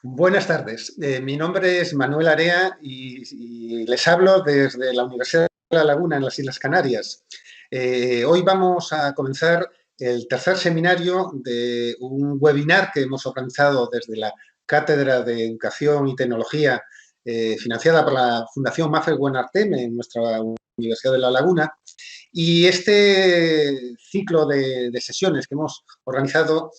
Buenas tardes. Mi nombre es Manuel Area y les hablo desde la Universidad de La Laguna, en las Islas Canarias. Hoy vamos a comenzar el tercer seminario de un webinar que hemos organizado desde la Cátedra de Educación y Tecnología, financiada por la Fundación Mafre Buenarteme en nuestra Universidad de La Laguna. Y este ciclo de sesiones que hemos organizado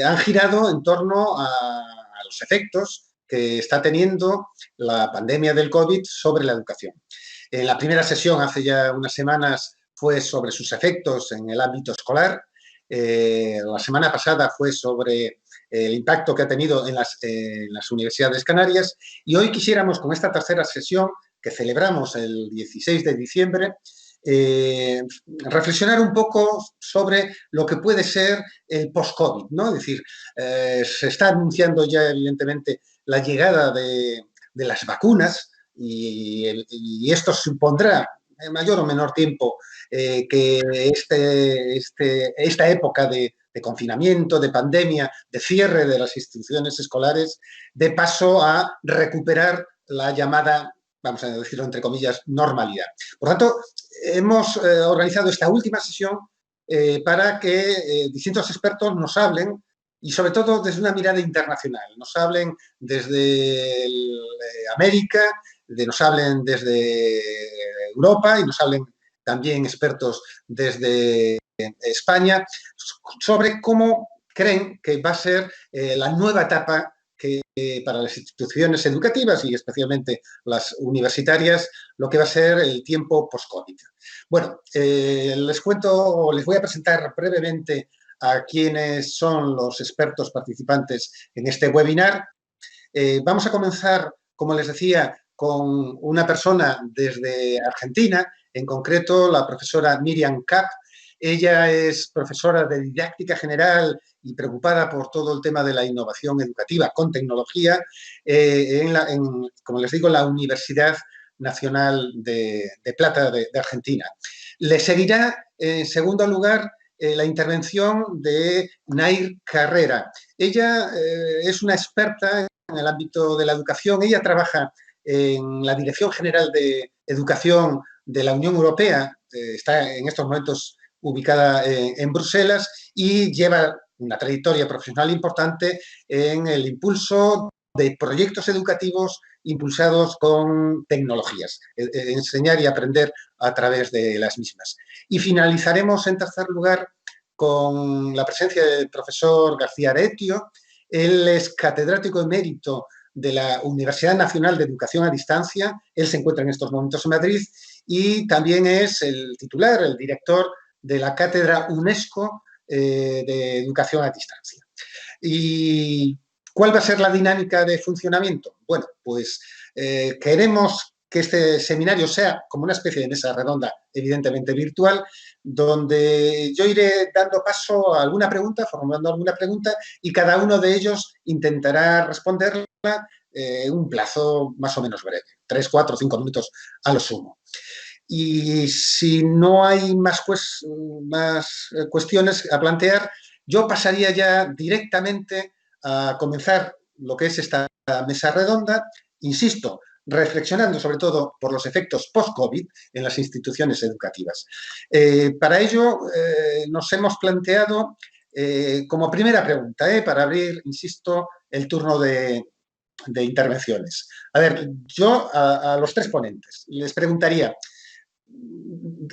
han girado en torno a los efectos que está teniendo la pandemia del COVID sobre la educación. En la primera sesión, hace ya unas semanas, fue sobre sus efectos en el ámbito escolar. La semana pasada fue sobre el impacto que ha tenido en las universidades canarias. Y hoy quisiéramos, con esta tercera sesión que celebramos el 16 de diciembre, reflexionar un poco sobre lo que puede ser el post-COVID, ¿no? Es decir, se está anunciando ya, evidentemente, la llegada de las vacunas y esto supondrá, en mayor o menor tiempo, que esta época de confinamiento, de pandemia, de cierre de las instituciones escolares, dé paso a recuperar la llamada, vamos a decirlo entre comillas, normalidad. Por tanto, hemos organizado esta última sesión para que distintos expertos nos hablen, y sobre todo desde una mirada internacional, nos hablen desde América, nos hablen desde Europa y nos hablen también expertos desde España sobre cómo creen que va a ser la nueva etapa que para las instituciones educativas y especialmente las universitarias, lo que va a ser el tiempo post-COVID. Bueno, les cuento, les voy a presentar brevemente a quienes son los expertos participantes en este webinar. Vamos a comenzar, como les decía, con una persona desde Argentina, en concreto la profesora Miriam Kapp. Ella es profesora de didáctica general y preocupada por todo el tema de la innovación educativa con tecnología como les digo, la Universidad Nacional de Plata de Argentina. Le seguirá, en segundo lugar, la intervención de Nair Carrera. Ella es una experta en el ámbito de la educación. Ella trabaja en la Dirección General de Educación de la Unión Europea. Está en estos momentos ubicada en Bruselas y lleva una trayectoria profesional importante en el impulso de proyectos educativos impulsados con tecnologías, enseñar y aprender a través de las mismas. Y finalizaremos, en tercer lugar, con la presencia del profesor García Aretio. Él es catedrático emérito de la Universidad Nacional de Educación a Distancia. Él se encuentra en estos momentos en Madrid y también es el titular, el director de la Cátedra UNESCO de Educación a Distancia. ¿Y cuál va a ser la dinámica de funcionamiento? Bueno, pues queremos que este seminario sea como una especie de mesa redonda, evidentemente virtual, donde yo iré dando paso a alguna pregunta, formulando alguna pregunta, y cada uno de ellos intentará responderla en un plazo más o menos breve, 3, 4, 5 minutos a lo sumo. Y si no hay más cuestiones a plantear, yo pasaría ya directamente a comenzar lo que es esta mesa redonda, insisto, reflexionando sobre todo por los efectos post-COVID en las instituciones educativas. Para ello nos hemos planteado como primera pregunta, para abrir, insisto, el turno de intervenciones. A ver, yo a los tres ponentes les preguntaría,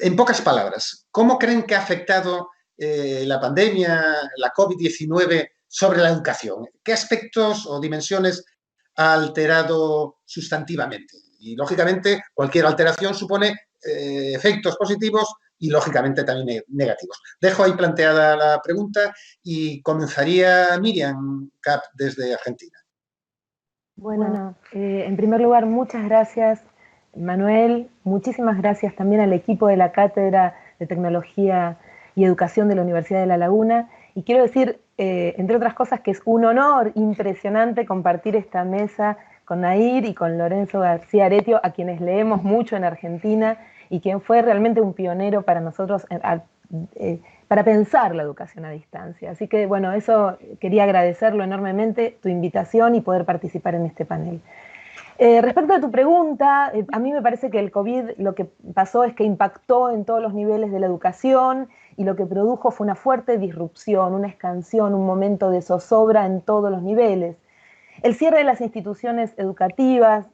en pocas palabras, ¿cómo creen que ha afectado la pandemia, la COVID-19 sobre la educación? ¿Qué aspectos o dimensiones ha alterado sustantivamente? Y, lógicamente, cualquier alteración supone efectos positivos y, lógicamente, también negativos. Dejo ahí planteada la pregunta y comenzaría Miriam Kapp desde Argentina. Bueno, en primer lugar, muchas gracias, Manuel. Muchísimas gracias también al equipo de la Cátedra de Tecnología y Educación de la Universidad de La Laguna. Y quiero decir, entre otras cosas, que es un honor impresionante compartir esta mesa con Nair y con Lorenzo García Aretio, a quienes leemos mucho en Argentina y quien fue realmente un pionero para nosotros para pensar la educación a distancia. Así que, bueno, eso quería agradecerlo enormemente, tu invitación y poder participar en este panel. Respecto a tu pregunta, a mí me parece que el COVID lo que pasó es que impactó en todos los niveles de la educación y lo que produjo fue una fuerte disrupción, una escansión, un momento de zozobra en todos los niveles. El cierre de las instituciones educativas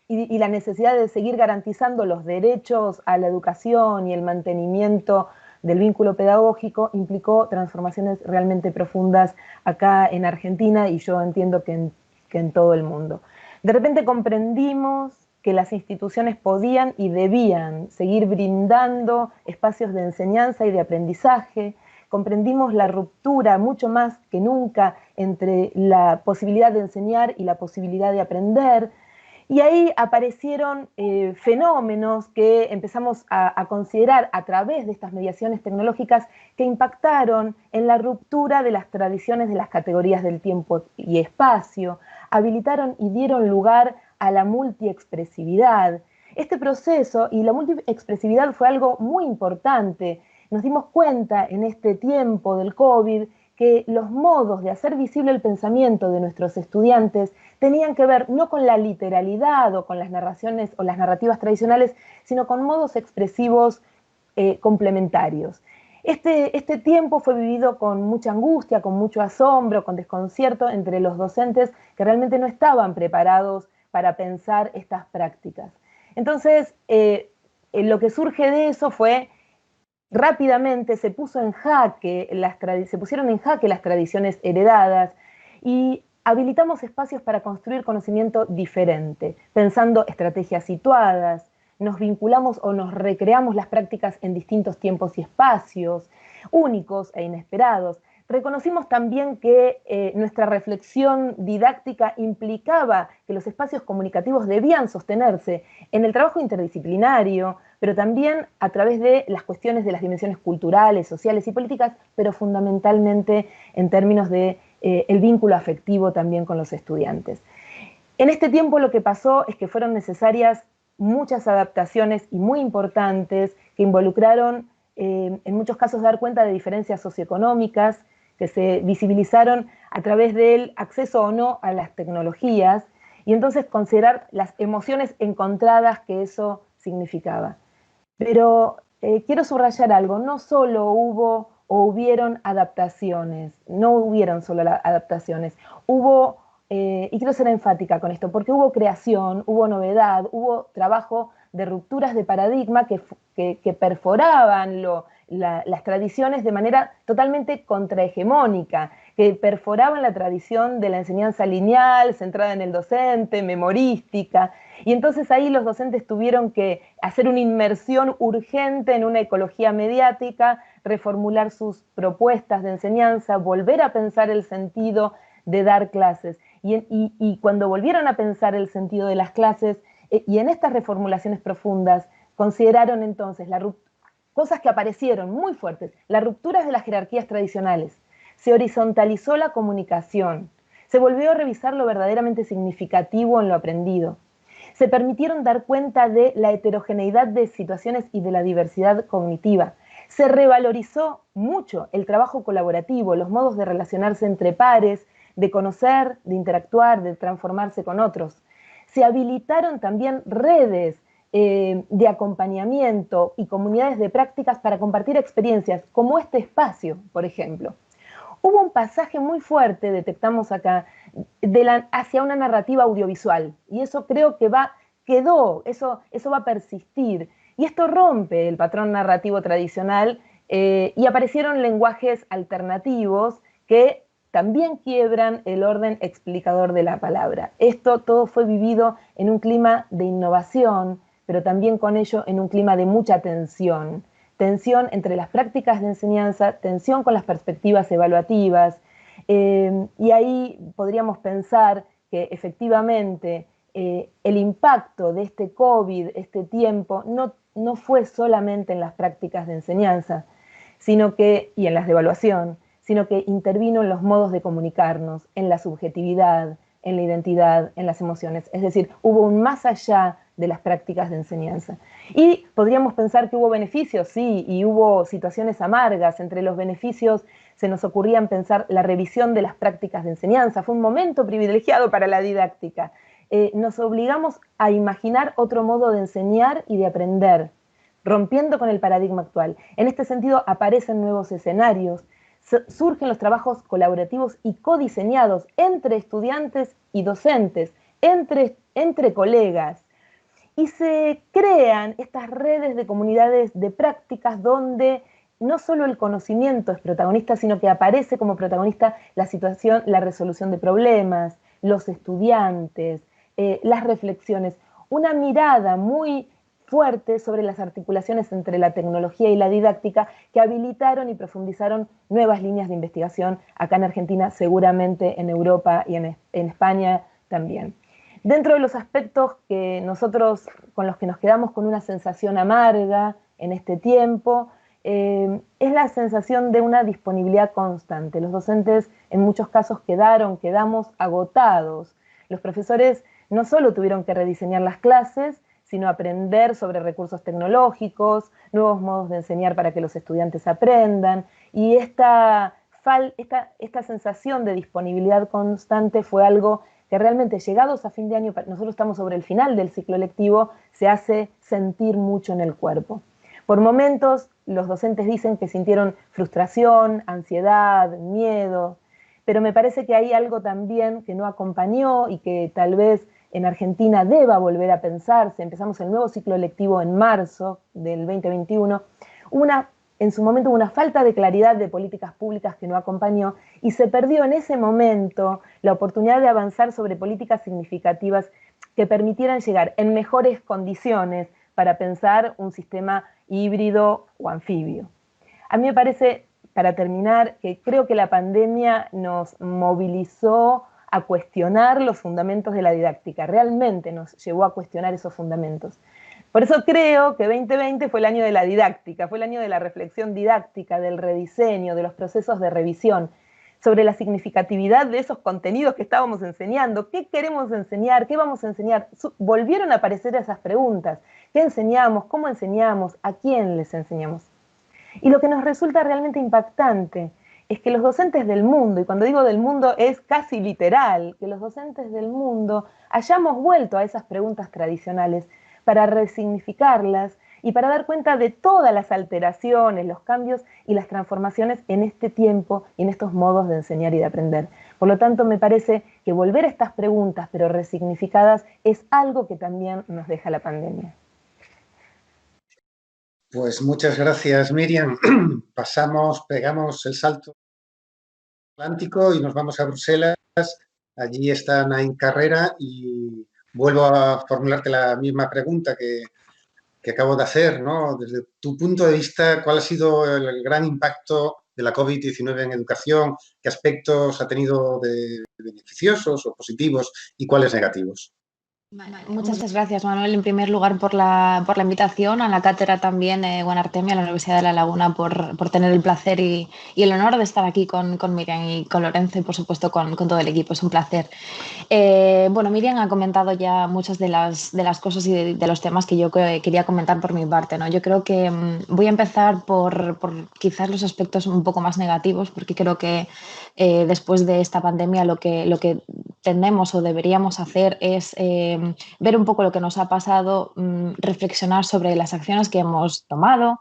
y la necesidad de seguir garantizando los derechos a la educación y el mantenimiento del vínculo pedagógico implicó transformaciones realmente profundas acá en Argentina y yo entiendo que en todo el mundo. De repente comprendimos que las instituciones podían y debían seguir brindando espacios de enseñanza y de aprendizaje. Comprendimos la ruptura mucho más que nunca entre la posibilidad de enseñar y la posibilidad de aprender. Y ahí aparecieron fenómenos que empezamos a considerar a través de estas mediaciones tecnológicas que impactaron en la ruptura de las tradiciones de las categorías del tiempo y espacio, habilitaron y dieron lugar a la multiexpresividad. Este proceso y la multiexpresividad fue algo muy importante. Nos dimos cuenta en este tiempo del COVID que los modos de hacer visible el pensamiento de nuestros estudiantes tenían que ver no con la literalidad o con las narraciones o las narrativas tradicionales, sino con modos expresivos complementarios. Este tiempo fue vivido con mucha angustia, con mucho asombro, con desconcierto entre los docentes que realmente no estaban preparados para pensar estas prácticas. Entonces, lo que surge de eso fue rápidamente se pusieron en jaque las tradiciones heredadas y habilitamos espacios para construir conocimiento diferente, pensando estrategias situadas, nos vinculamos o nos recreamos las prácticas en distintos tiempos y espacios, únicos e inesperados. Reconocimos también que nuestra reflexión didáctica implicaba que los espacios comunicativos debían sostenerse en el trabajo interdisciplinario, pero también a través de las cuestiones de las dimensiones culturales, sociales y políticas, pero fundamentalmente en términos de el vínculo afectivo también con los estudiantes. En este tiempo lo que pasó es que fueron necesarias muchas adaptaciones y muy importantes que involucraron en muchos casos dar cuenta de diferencias socioeconómicas que se visibilizaron a través del acceso o no a las tecnologías y entonces considerar las emociones encontradas que eso significaba. Pero quiero subrayar algo, no solo hubo o hubieron adaptaciones, no hubieron solo adaptaciones, hubo, y quiero ser enfática con esto, porque hubo creación, hubo novedad, hubo trabajo de rupturas de paradigma que perforaban las tradiciones de manera totalmente contrahegemónica, que perforaban la tradición de la enseñanza lineal, centrada en el docente, memorística, y entonces ahí los docentes tuvieron que hacer una inmersión urgente en una ecología mediática, reformular sus propuestas de enseñanza, volver a pensar el sentido de dar clases. Y cuando volvieron a pensar el sentido de las clases, y en estas reformulaciones profundas, consideraron entonces cosas que aparecieron muy fuertes, las rupturas de las jerarquías tradicionales, se horizontalizó la comunicación, se volvió a revisar lo verdaderamente significativo en lo aprendido, se permitieron dar cuenta de la heterogeneidad de situaciones y de la diversidad cognitiva, se revalorizó mucho el trabajo colaborativo, los modos de relacionarse entre pares, de conocer, de interactuar, de transformarse con otros. Se habilitaron también redes de acompañamiento y comunidades de prácticas para compartir experiencias, como este espacio, por ejemplo. Hubo un pasaje muy fuerte, detectamos acá, hacia una narrativa audiovisual, y eso creo que quedó, eso va a persistir, y esto rompe el patrón narrativo tradicional, y aparecieron lenguajes alternativos que también quiebran el orden explicador de la palabra. Esto todo fue vivido en un clima de innovación, pero también con ello en un clima de mucha tensión. Tensión entre las prácticas de enseñanza, tensión con las perspectivas evaluativas, y ahí podríamos pensar que efectivamente el impacto de este COVID, este tiempo, no fue solamente en las prácticas de enseñanza, y en las de evaluación, sino que intervino en los modos de comunicarnos, en la subjetividad, en la identidad, en las emociones. Es decir, hubo un más allá de las prácticas de enseñanza. Y podríamos pensar que hubo beneficios, sí, y hubo situaciones amargas. Entre los beneficios se nos ocurrían pensar la revisión de las prácticas de enseñanza. Fue un momento privilegiado para la didáctica. Nos obligamos a imaginar otro modo de enseñar y de aprender, rompiendo con el paradigma actual. En este sentido, aparecen nuevos escenarios, surgen los trabajos colaborativos y codiseñados entre estudiantes y docentes, entre colegas, y se crean estas redes de comunidades de prácticas donde no solo el conocimiento es protagonista, sino que aparece como protagonista la situación, la resolución de problemas, los estudiantes, las reflexiones, una mirada muy fuerte sobre las articulaciones entre la tecnología y la didáctica que habilitaron y profundizaron nuevas líneas de investigación acá en Argentina, seguramente en Europa y en España también. Dentro de los aspectos que nosotros, con los que nos quedamos con una sensación amarga en este tiempo, es la sensación de una disponibilidad constante. Los docentes en muchos casos quedamos agotados. Los profesores no solo tuvieron que rediseñar las clases, sino aprender sobre recursos tecnológicos, nuevos modos de enseñar para que los estudiantes aprendan, y esta sensación de disponibilidad constante fue algo que realmente, llegados a fin de año, nosotros estamos sobre el final del ciclo lectivo, se hace sentir mucho en el cuerpo. Por momentos, los docentes dicen que sintieron frustración, ansiedad, miedo, pero me parece que hay algo también que no acompañó y que tal vez en Argentina deba volver a pensarse. Empezamos el nuevo ciclo lectivo en marzo del 2021. En su momento hubo una falta de claridad de políticas públicas que no acompañó y se perdió en ese momento la oportunidad de avanzar sobre políticas significativas que permitieran llegar en mejores condiciones para pensar un sistema híbrido o anfibio. A mí me parece, para terminar, que creo que la pandemia nos movilizó a cuestionar los fundamentos de la didáctica, realmente nos llevó a cuestionar esos fundamentos. Por eso creo que 2020 fue el año de la didáctica, fue el año de la reflexión didáctica, del rediseño, de los procesos de revisión, sobre la significatividad de esos contenidos que estábamos enseñando, qué queremos enseñar, qué vamos a enseñar. Volvieron a aparecer esas preguntas, ¿qué enseñamos, cómo enseñamos, a quién les enseñamos? Y lo que nos resulta realmente impactante es que los docentes del mundo, y cuando digo del mundo es casi literal, que los docentes del mundo hayamos vuelto a esas preguntas tradicionales para resignificarlas y para dar cuenta de todas las alteraciones, los cambios y las transformaciones en este tiempo y en estos modos de enseñar y de aprender. Por lo tanto, me parece que volver a estas preguntas, pero resignificadas, es algo que también nos deja la pandemia. Pues muchas gracias, Miriam. Pegamos el salto atlántico y nos vamos a Bruselas. Allí está Nain Carrera y vuelvo a formularte la misma pregunta que acabo de hacer, ¿no? Desde tu punto de vista, ¿cuál ha sido el gran impacto de la COVID-19 en educación? ¿Qué aspectos ha tenido de beneficiosos o positivos y cuáles negativos? Muchas gracias, Manuel, en primer lugar por la invitación, a la cátedra también, Artemia, a la Universidad de La Laguna, por tener el placer y el honor de estar aquí con Miriam y con Lorenzo y, por supuesto, con todo el equipo. Es un placer. Bueno, Miriam ha comentado ya muchas de las cosas y de los temas que yo quería comentar por mi parte, ¿no? Yo creo que voy a empezar por quizás los aspectos un poco más negativos, porque creo que después de esta pandemia lo que tendemos o deberíamos hacer es ver un poco lo que nos ha pasado, reflexionar sobre las acciones que hemos tomado,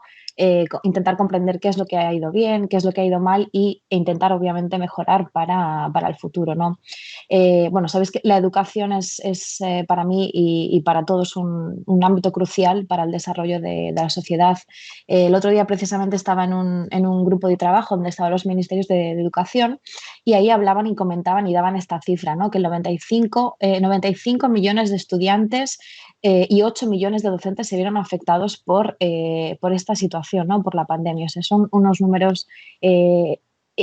intentar comprender qué es lo que ha ido bien, qué es lo que ha ido mal e intentar obviamente mejorar para el futuro, ¿no? Bueno, sabéis que la educación es para mí y para todos un ámbito crucial para el desarrollo de la sociedad. El otro día precisamente estaba en un grupo de trabajo donde estaban los ministerios de educación y ahí hablaban y comentaban y daban esta cifra, ¿no? Que el 95 millones de estudiantes y 8 millones de docentes se vieron afectados por esta situación, ¿no? Por la pandemia. O sea, son unos números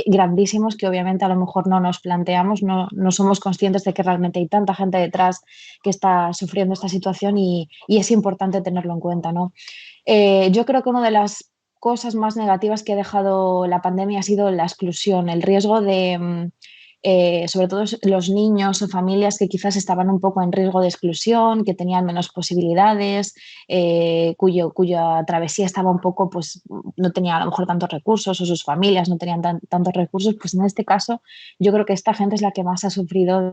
grandísimos que obviamente a lo mejor no nos planteamos, no somos conscientes de que realmente hay tanta gente detrás que está sufriendo esta situación y es importante tenerlo en cuenta, ¿no? Yo creo que una de las cosas más negativas que ha dejado la pandemia ha sido la exclusión, el riesgo de sobre todo los niños o familias que quizás estaban un poco en riesgo de exclusión, que tenían menos posibilidades, cuya travesía estaba un poco, pues no tenía a lo mejor tantos recursos o sus familias no tenían tantos recursos, pues en este caso yo creo que esta gente es la que más ha sufrido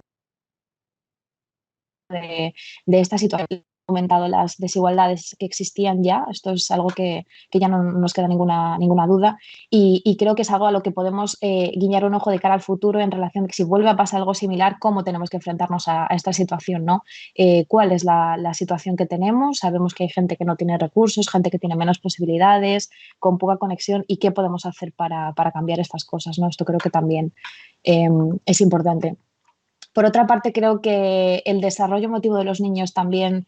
de esta situación. He aumentado las desigualdades que existían ya, esto es algo que ya no nos queda ninguna duda y creo que es algo a lo que podemos guiñar un ojo de cara al futuro en relación a que si vuelve a pasar algo similar, cómo tenemos que enfrentarnos a esta situación, ¿no? ¿Cuál es la situación que tenemos? Sabemos que hay gente que no tiene recursos, gente que tiene menos posibilidades, con poca conexión y qué podemos hacer para cambiar estas cosas, ¿no? Esto creo que también es importante. Por otra parte, creo que el desarrollo emotivo de los niños también,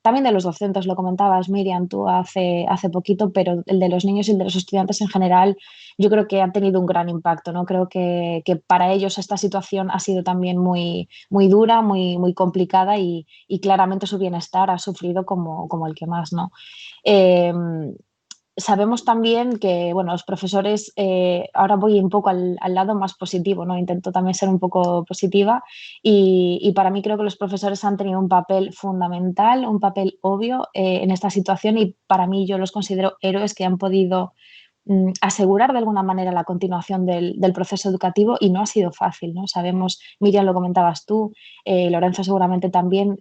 también de los docentes, lo comentabas, Miriam, tú hace poquito, pero el de los niños y el de los estudiantes en general, yo creo que ha tenido un gran impacto, ¿no? Creo que para ellos esta situación ha sido también muy, muy dura, muy complicada y claramente su bienestar ha sufrido como el que más, ¿no? Sabemos también que, bueno, los profesores, ahora voy un poco al lado más positivo, ¿no? Intento también ser un poco positiva y para mí creo que los profesores han tenido un papel fundamental, un papel obvio en esta situación y para mí yo los considero héroes que han podido asegurar de alguna manera la continuación del proceso educativo y no ha sido fácil, ¿no? Sabemos, Miriam, lo comentabas tú, Lorenzo seguramente también,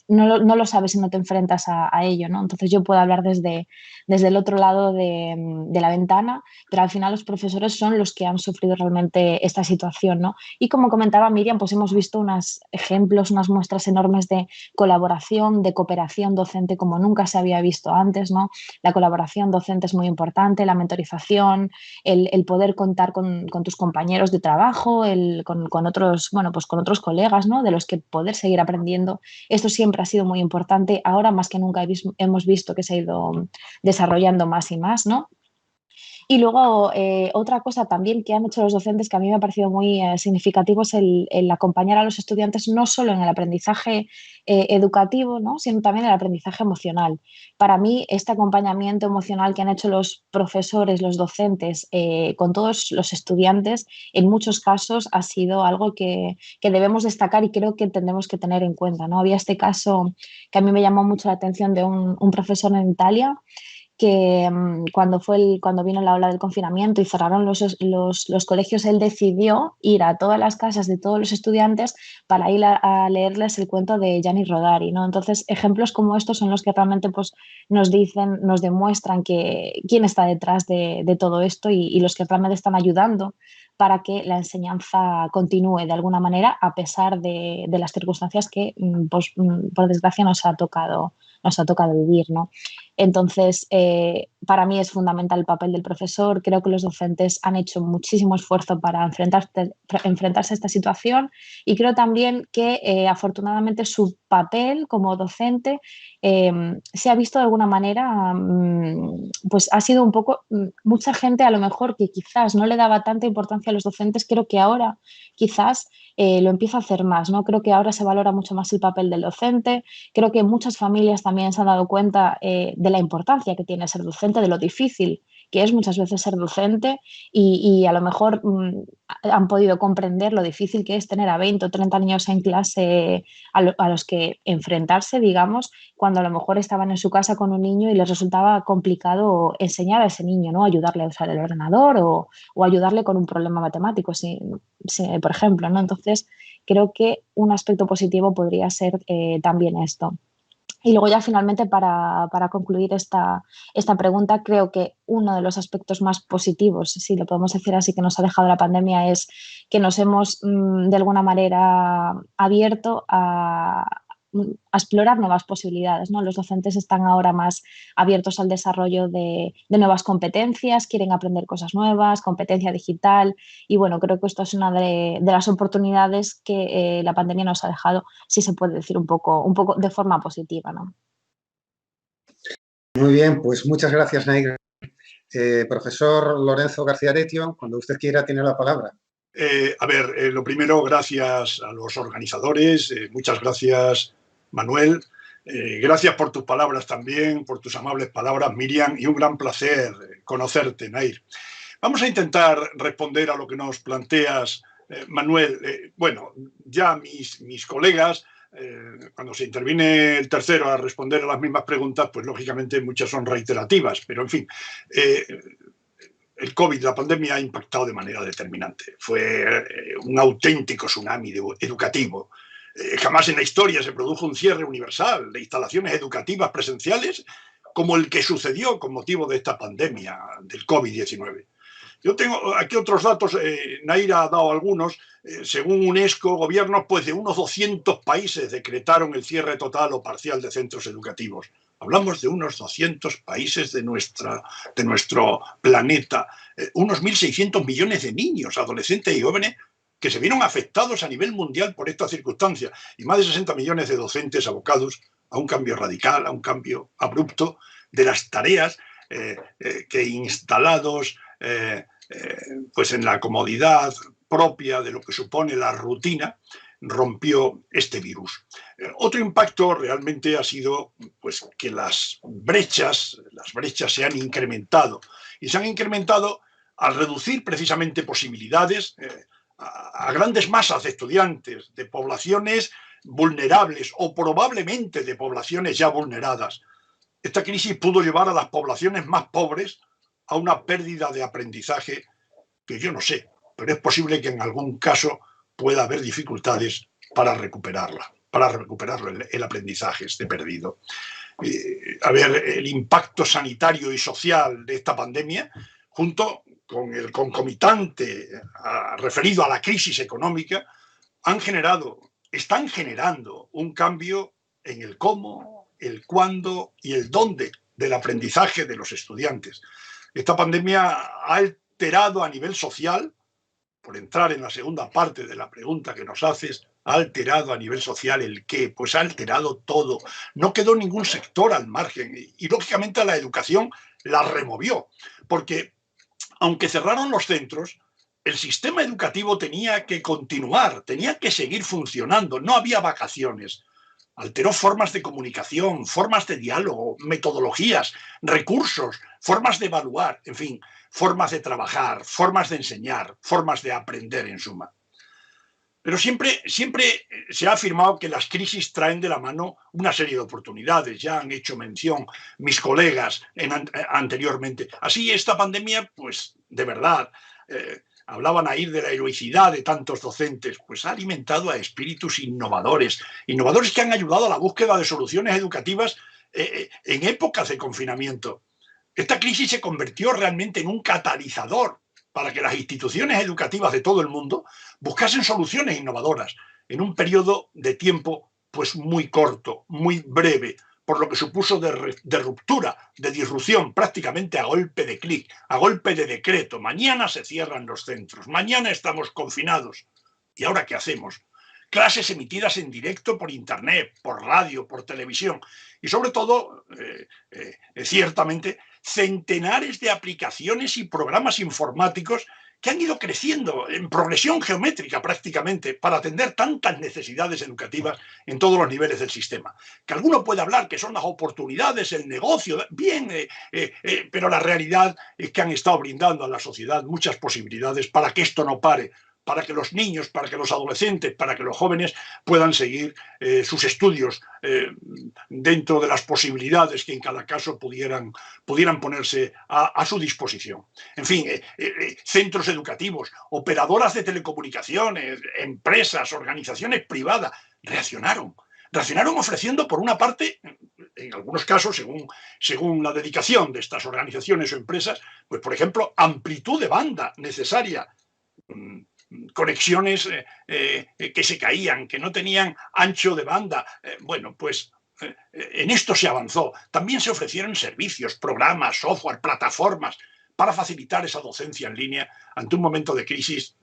no lo sabes si no te enfrentas a ello, ¿no? Entonces yo puedo hablar desde el otro lado de la ventana, pero al final los profesores son los que han sufrido realmente esta situación, ¿no? Y como comentaba Miriam, pues hemos visto unos ejemplos, unas muestras enormes de colaboración, de cooperación docente como nunca se había visto antes, ¿no? La colaboración docente es muy importante, la mentorización, el poder contar con tus compañeros de trabajo, con otros, bueno, pues con otros colegas, ¿no? De los que poder seguir aprendiendo. Esto siempre ha sido muy importante. Ahora más que nunca hemos visto que se ha ido desarrollando más y más, ¿no? Y luego, otra cosa también que han hecho los docentes que a mí me ha parecido muy significativo es el acompañar a los estudiantes no solo en el aprendizaje educativo, ¿no? Sino también en el aprendizaje emocional. Para mí, este acompañamiento emocional que han hecho los profesores, los docentes, con todos los estudiantes, en muchos casos ha sido algo que debemos destacar y creo que tendremos que tener en cuenta, ¿no? Había este caso que a mí me llamó mucho la atención de un profesor en Italia que cuando vino la ola del confinamiento y cerraron los colegios, él decidió ir a todas las casas de todos los estudiantes para ir a leerles el cuento de Gianni Rodari, ¿no? Entonces, ejemplos como estos son los que realmente pues, nos dicen, nos demuestran quién está detrás de todo esto y los que realmente están ayudando para que la enseñanza continúe de alguna manera a pesar de las circunstancias que, pues, por desgracia, nos ha tocado vivir, ¿no? Entonces, para mí es fundamental el papel del profesor. Creo que los docentes han hecho muchísimo esfuerzo para enfrentarse a esta situación y creo también que afortunadamente su papel como docente se ha visto de alguna manera, pues ha sido un poco, mucha gente a lo mejor que quizás no le daba tanta importancia a los docentes, creo que ahora quizás lo empieza a hacer más, ¿no? Creo que ahora se valora mucho más el papel del docente. Creo que muchas familias también se han dado cuenta de la importancia que tiene ser docente, de lo difícil que es muchas veces ser docente y a lo mejor han podido comprender lo difícil que es tener a 20 o 30 niños en clase a los que enfrentarse, digamos, cuando a lo mejor estaban en su casa con un niño y les resultaba complicado enseñar a ese niño, ¿no? Ayudarle a usar el ordenador o ayudarle con un problema matemático, por ejemplo, ¿no? Entonces, creo que un aspecto positivo podría ser también esto. Y luego ya finalmente para concluir esta pregunta, creo que uno de los aspectos más positivos, si lo podemos decir así, que nos ha dejado la pandemia es que nos hemos de alguna manera abierto a explorar nuevas posibilidades, ¿no? Los docentes están ahora más abiertos al desarrollo de nuevas competencias, quieren aprender cosas nuevas, competencia digital y bueno, creo que esto es una de las oportunidades que la pandemia nos ha dejado, si se puede decir un poco de forma positiva, ¿no? Muy bien, pues muchas gracias, Nair. Profesor Lorenzo García Aretio, cuando usted quiera tiene la palabra. Lo primero, gracias a los organizadores, muchas gracias, Manuel, gracias por tus palabras también, por tus amables palabras, Miriam, y un gran placer conocerte, Nair. Vamos a intentar responder a lo que nos planteas Manuel, bueno, ya mis colegas, cuando se interviene el tercero a responder a las mismas preguntas, pues lógicamente muchas son reiterativas, pero en fin, el COVID, la pandemia, ha impactado de manera determinante. Fue un auténtico tsunami educativo. Jamás en la historia se produjo un cierre universal de instalaciones educativas presenciales como el que sucedió con motivo de esta pandemia del COVID-19. Yo tengo aquí otros datos, Naira ha dado algunos. Según UNESCO, gobiernos pues, de unos 200 países decretaron el cierre total o parcial de centros educativos. Hablamos de unos 200 países de nuestro planeta, unos 1.600 millones de niños, adolescentes y jóvenes que se vieron afectados a nivel mundial por esta circunstancia, y más de 60 millones de docentes abocados a un cambio radical, a un cambio abrupto de las tareas que instalados pues en la comodidad propia de lo que supone la rutina, rompió este virus. Otro impacto realmente ha sido pues, que las brechas se han incrementado, y se han incrementado al reducir precisamente posibilidades a grandes masas de estudiantes, de poblaciones vulnerables o probablemente de poblaciones ya vulneradas. Esta crisis pudo llevar a las poblaciones más pobres a una pérdida de aprendizaje que yo no sé, pero es posible que en algún caso pueda haber dificultades para recuperar el aprendizaje este perdido. El impacto sanitario y social de esta pandemia, junto con el concomitante referido a la crisis económica, están generando un cambio en el cómo, el cuándo y el dónde del aprendizaje de los estudiantes. Esta pandemia ha alterado a nivel social, por entrar en la segunda parte de la pregunta que nos haces, ha alterado a nivel social el qué, pues ha alterado todo. No quedó ningún sector al margen y lógicamente a la educación la removió, porque aunque cerraron los centros, el sistema educativo tenía que continuar, tenía que seguir funcionando, no había vacaciones. Alteró formas de comunicación, formas de diálogo, metodologías, recursos, formas de evaluar, en fin, formas de trabajar, formas de enseñar, formas de aprender en suma. Pero siempre se ha afirmado que las crisis traen de la mano una serie de oportunidades. Ya han hecho mención mis colegas anteriormente. Así, esta pandemia, pues de verdad, hablaban ahí de la heroicidad de tantos docentes, pues ha alimentado a espíritus innovadores que han ayudado a la búsqueda de soluciones educativas en épocas de confinamiento. Esta crisis se convirtió realmente en un catalizador para que las instituciones educativas de todo el mundo buscasen soluciones innovadoras en un periodo de tiempo pues muy corto, muy breve, por lo que supuso de ruptura, de disrupción, prácticamente a golpe de clic, a golpe de decreto. Mañana se cierran los centros, mañana estamos confinados. ¿Y ahora qué hacemos? Clases emitidas en directo por internet, por radio, por televisión y sobre todo, ciertamente, centenares de aplicaciones y programas informáticos que han ido creciendo en progresión geométrica prácticamente para atender tantas necesidades educativas en todos los niveles del sistema. Que alguno puede hablar que son las oportunidades, el negocio, bien, pero la realidad es que han estado brindando a la sociedad muchas posibilidades para que esto no pare, para que los niños, para que los adolescentes, para que los jóvenes puedan seguir sus estudios dentro de las posibilidades que en cada caso pudieran ponerse a su disposición. En fin, centros educativos, operadoras de telecomunicaciones, empresas, organizaciones privadas, reaccionaron ofreciendo por una parte, en algunos casos, según la dedicación de estas organizaciones o empresas, pues por ejemplo, amplitud de banda necesaria, conexiones que se caían, que no tenían ancho de banda. Bueno, pues en esto se avanzó. También se ofrecieron servicios, programas, software, plataformas para facilitar esa docencia en línea ante un momento de crisis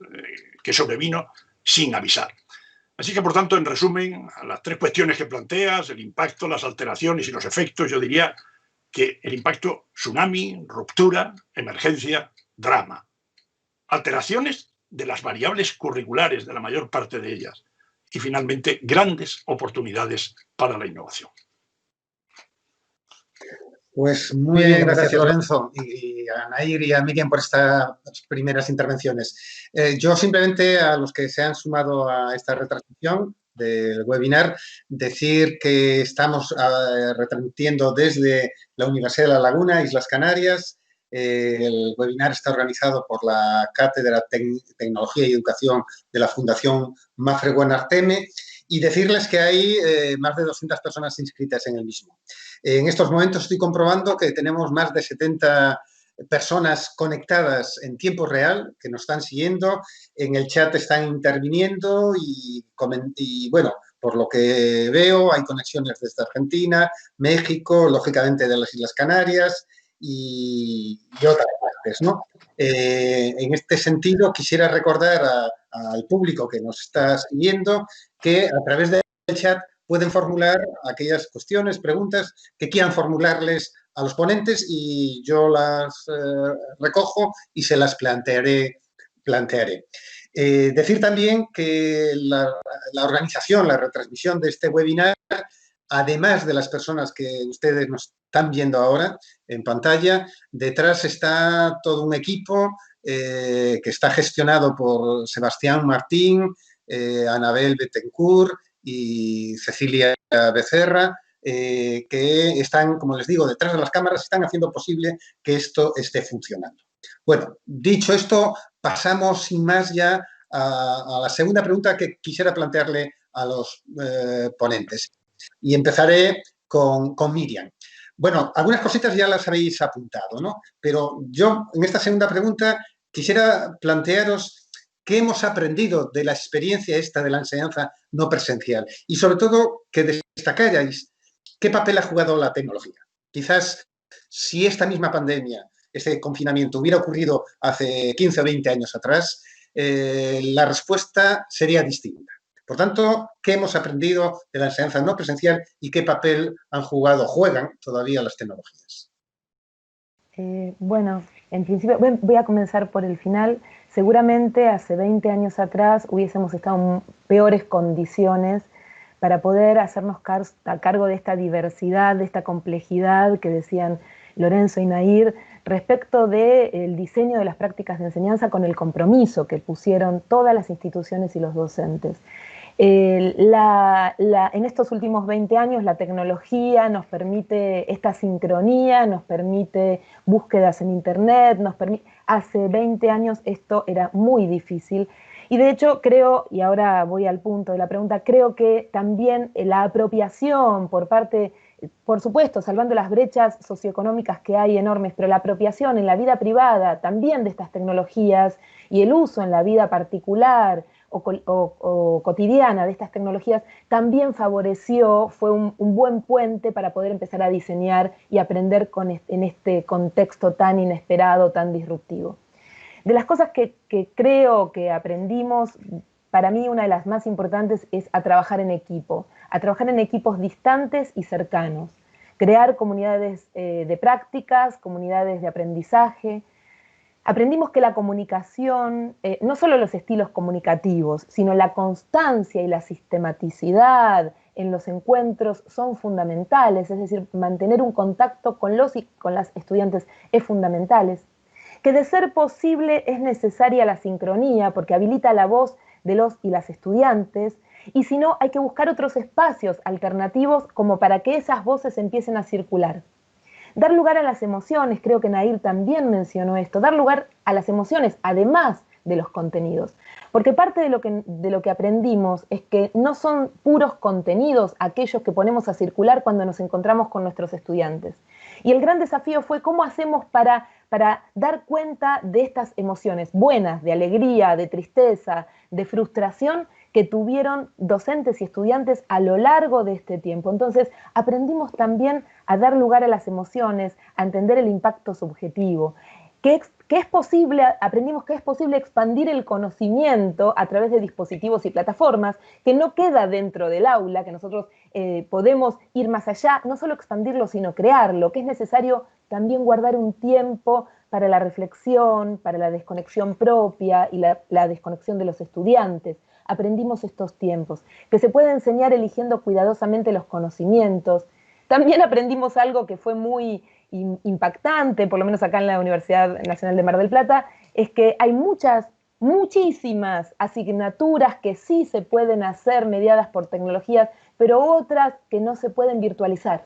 que sobrevino sin avisar. Así que, por tanto, en resumen, a las tres cuestiones que planteas, el impacto, las alteraciones y los efectos, yo diría que el impacto, tsunami, ruptura, emergencia, drama. Alteraciones de las variables curriculares, de la mayor parte de ellas. Y, finalmente, grandes oportunidades para la innovación. Pues muy bien, gracias Lorenzo y a Nair y a Miriam por estas primeras intervenciones. Yo simplemente a los que se han sumado a esta retransmisión del webinar, decir que estamos retransmitiendo desde la Universidad de La Laguna, Islas Canarias. El webinar está organizado por la Cátedra Tecnología y Educación de la Fundación Mafre Guanarteme y decirles que hay más de 200 personas inscritas en el mismo. En estos momentos estoy comprobando que tenemos más de 70 personas conectadas en tiempo real que nos están siguiendo, en el chat están interviniendo y bueno, por lo que veo hay conexiones desde Argentina, México, lógicamente de las Islas Canarias y otras partes, ¿no? En este sentido quisiera recordar al público que nos está siguiendo que a través del chat pueden formular aquellas cuestiones, preguntas que quieran formularles a los ponentes y yo las recojo y se las plantearé. Decir también que la organización, la retransmisión de este webinar, además de las personas que ustedes nos están viendo ahora en pantalla, detrás está todo un equipo que está gestionado por Sebastián Martín, Anabel Bettencourt y Cecilia Becerra, que están, como les digo, detrás de las cámaras, están haciendo posible que esto esté funcionando. Bueno, dicho esto, pasamos sin más ya a la segunda pregunta que quisiera plantearle a los ponentes. Y empezaré con Miriam. Bueno, algunas cositas ya las habéis apuntado, ¿no? Pero yo, en esta segunda pregunta, quisiera plantearos qué hemos aprendido de la experiencia esta de la enseñanza no presencial y, sobre todo, que destacarais qué papel ha jugado la tecnología. Quizás, si esta misma pandemia, este confinamiento, hubiera ocurrido hace 15 o 20 años atrás, la respuesta sería distinta. Por tanto, ¿qué hemos aprendido de la enseñanza no presencial y qué papel han jugado, juegan todavía las tecnologías? Bueno, en principio voy a comenzar por el final. Seguramente hace 20 años atrás hubiésemos estado en peores condiciones para poder hacernos a cargo de esta diversidad, de esta complejidad que decían Lorenzo y Nair, respecto del diseño de las prácticas de enseñanza con el compromiso que pusieron todas las instituciones y los docentes. En estos últimos 20 años la tecnología nos permite esta sincronía, nos permite búsquedas en internet, hace 20 años esto era muy difícil y de hecho creo, y ahora voy al punto de la pregunta, creo que también la apropiación por parte, por supuesto, salvando las brechas socioeconómicas que hay enormes, pero la apropiación en la vida privada también de estas tecnologías y el uso en la vida particular o cotidiana de estas tecnologías también favoreció, fue un buen puente para poder empezar a diseñar y aprender en este contexto tan inesperado, tan disruptivo. De las cosas que creo que aprendimos, para mí una de las más importantes es a trabajar en equipo, a trabajar en equipos distantes y cercanos, crear comunidades de prácticas, comunidades de aprendizaje. Aprendimos que la comunicación, no solo los estilos comunicativos, sino la constancia y la sistematicidad en los encuentros son fundamentales, es decir, mantener un contacto con los y con las estudiantes es fundamental. Que de ser posible es necesaria la sincronía porque habilita la voz de los y las estudiantes y si no hay que buscar otros espacios alternativos como para que esas voces empiecen a circular. Dar lugar a las emociones, creo que Nair también mencionó esto, dar lugar a las emociones, además de los contenidos. Porque parte de lo que aprendimos es que no son puros contenidos aquellos que ponemos a circular cuando nos encontramos con nuestros estudiantes. Y el gran desafío fue cómo hacemos para dar cuenta de estas emociones buenas, de alegría, de tristeza, de frustración, que tuvieron docentes y estudiantes a lo largo de este tiempo. Entonces, aprendimos también a dar lugar a las emociones, a entender el impacto subjetivo, aprendimos que es posible expandir el conocimiento a través de dispositivos y plataformas, que no queda dentro del aula, que nosotros podemos ir más allá, no solo expandirlo, sino crearlo, que es necesario también guardar un tiempo para la reflexión, para la desconexión propia y la desconexión de los estudiantes. Aprendimos estos tiempos, que se puede enseñar eligiendo cuidadosamente los conocimientos. También aprendimos algo que fue muy impactante, por lo menos acá en la Universidad Nacional de Mar del Plata, es que hay muchísimas asignaturas que sí se pueden hacer mediadas por tecnologías, pero otras que no se pueden virtualizar.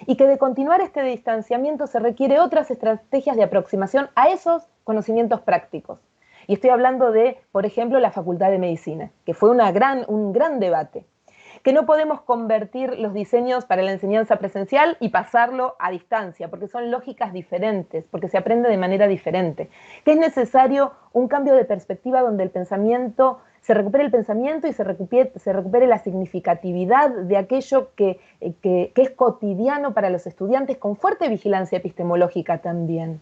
Y que de continuar este distanciamiento se requiere otras estrategias de aproximación a esos conocimientos prácticos. Y estoy hablando de, por ejemplo, la Facultad de Medicina, que fue un gran debate. Que no podemos convertir los diseños para la enseñanza presencial y pasarlo a distancia, porque son lógicas diferentes, porque se aprende de manera diferente. Que es necesario un cambio de perspectiva donde se recupere el pensamiento y se recupere la significatividad de aquello que es cotidiano para los estudiantes, con fuerte vigilancia epistemológica también.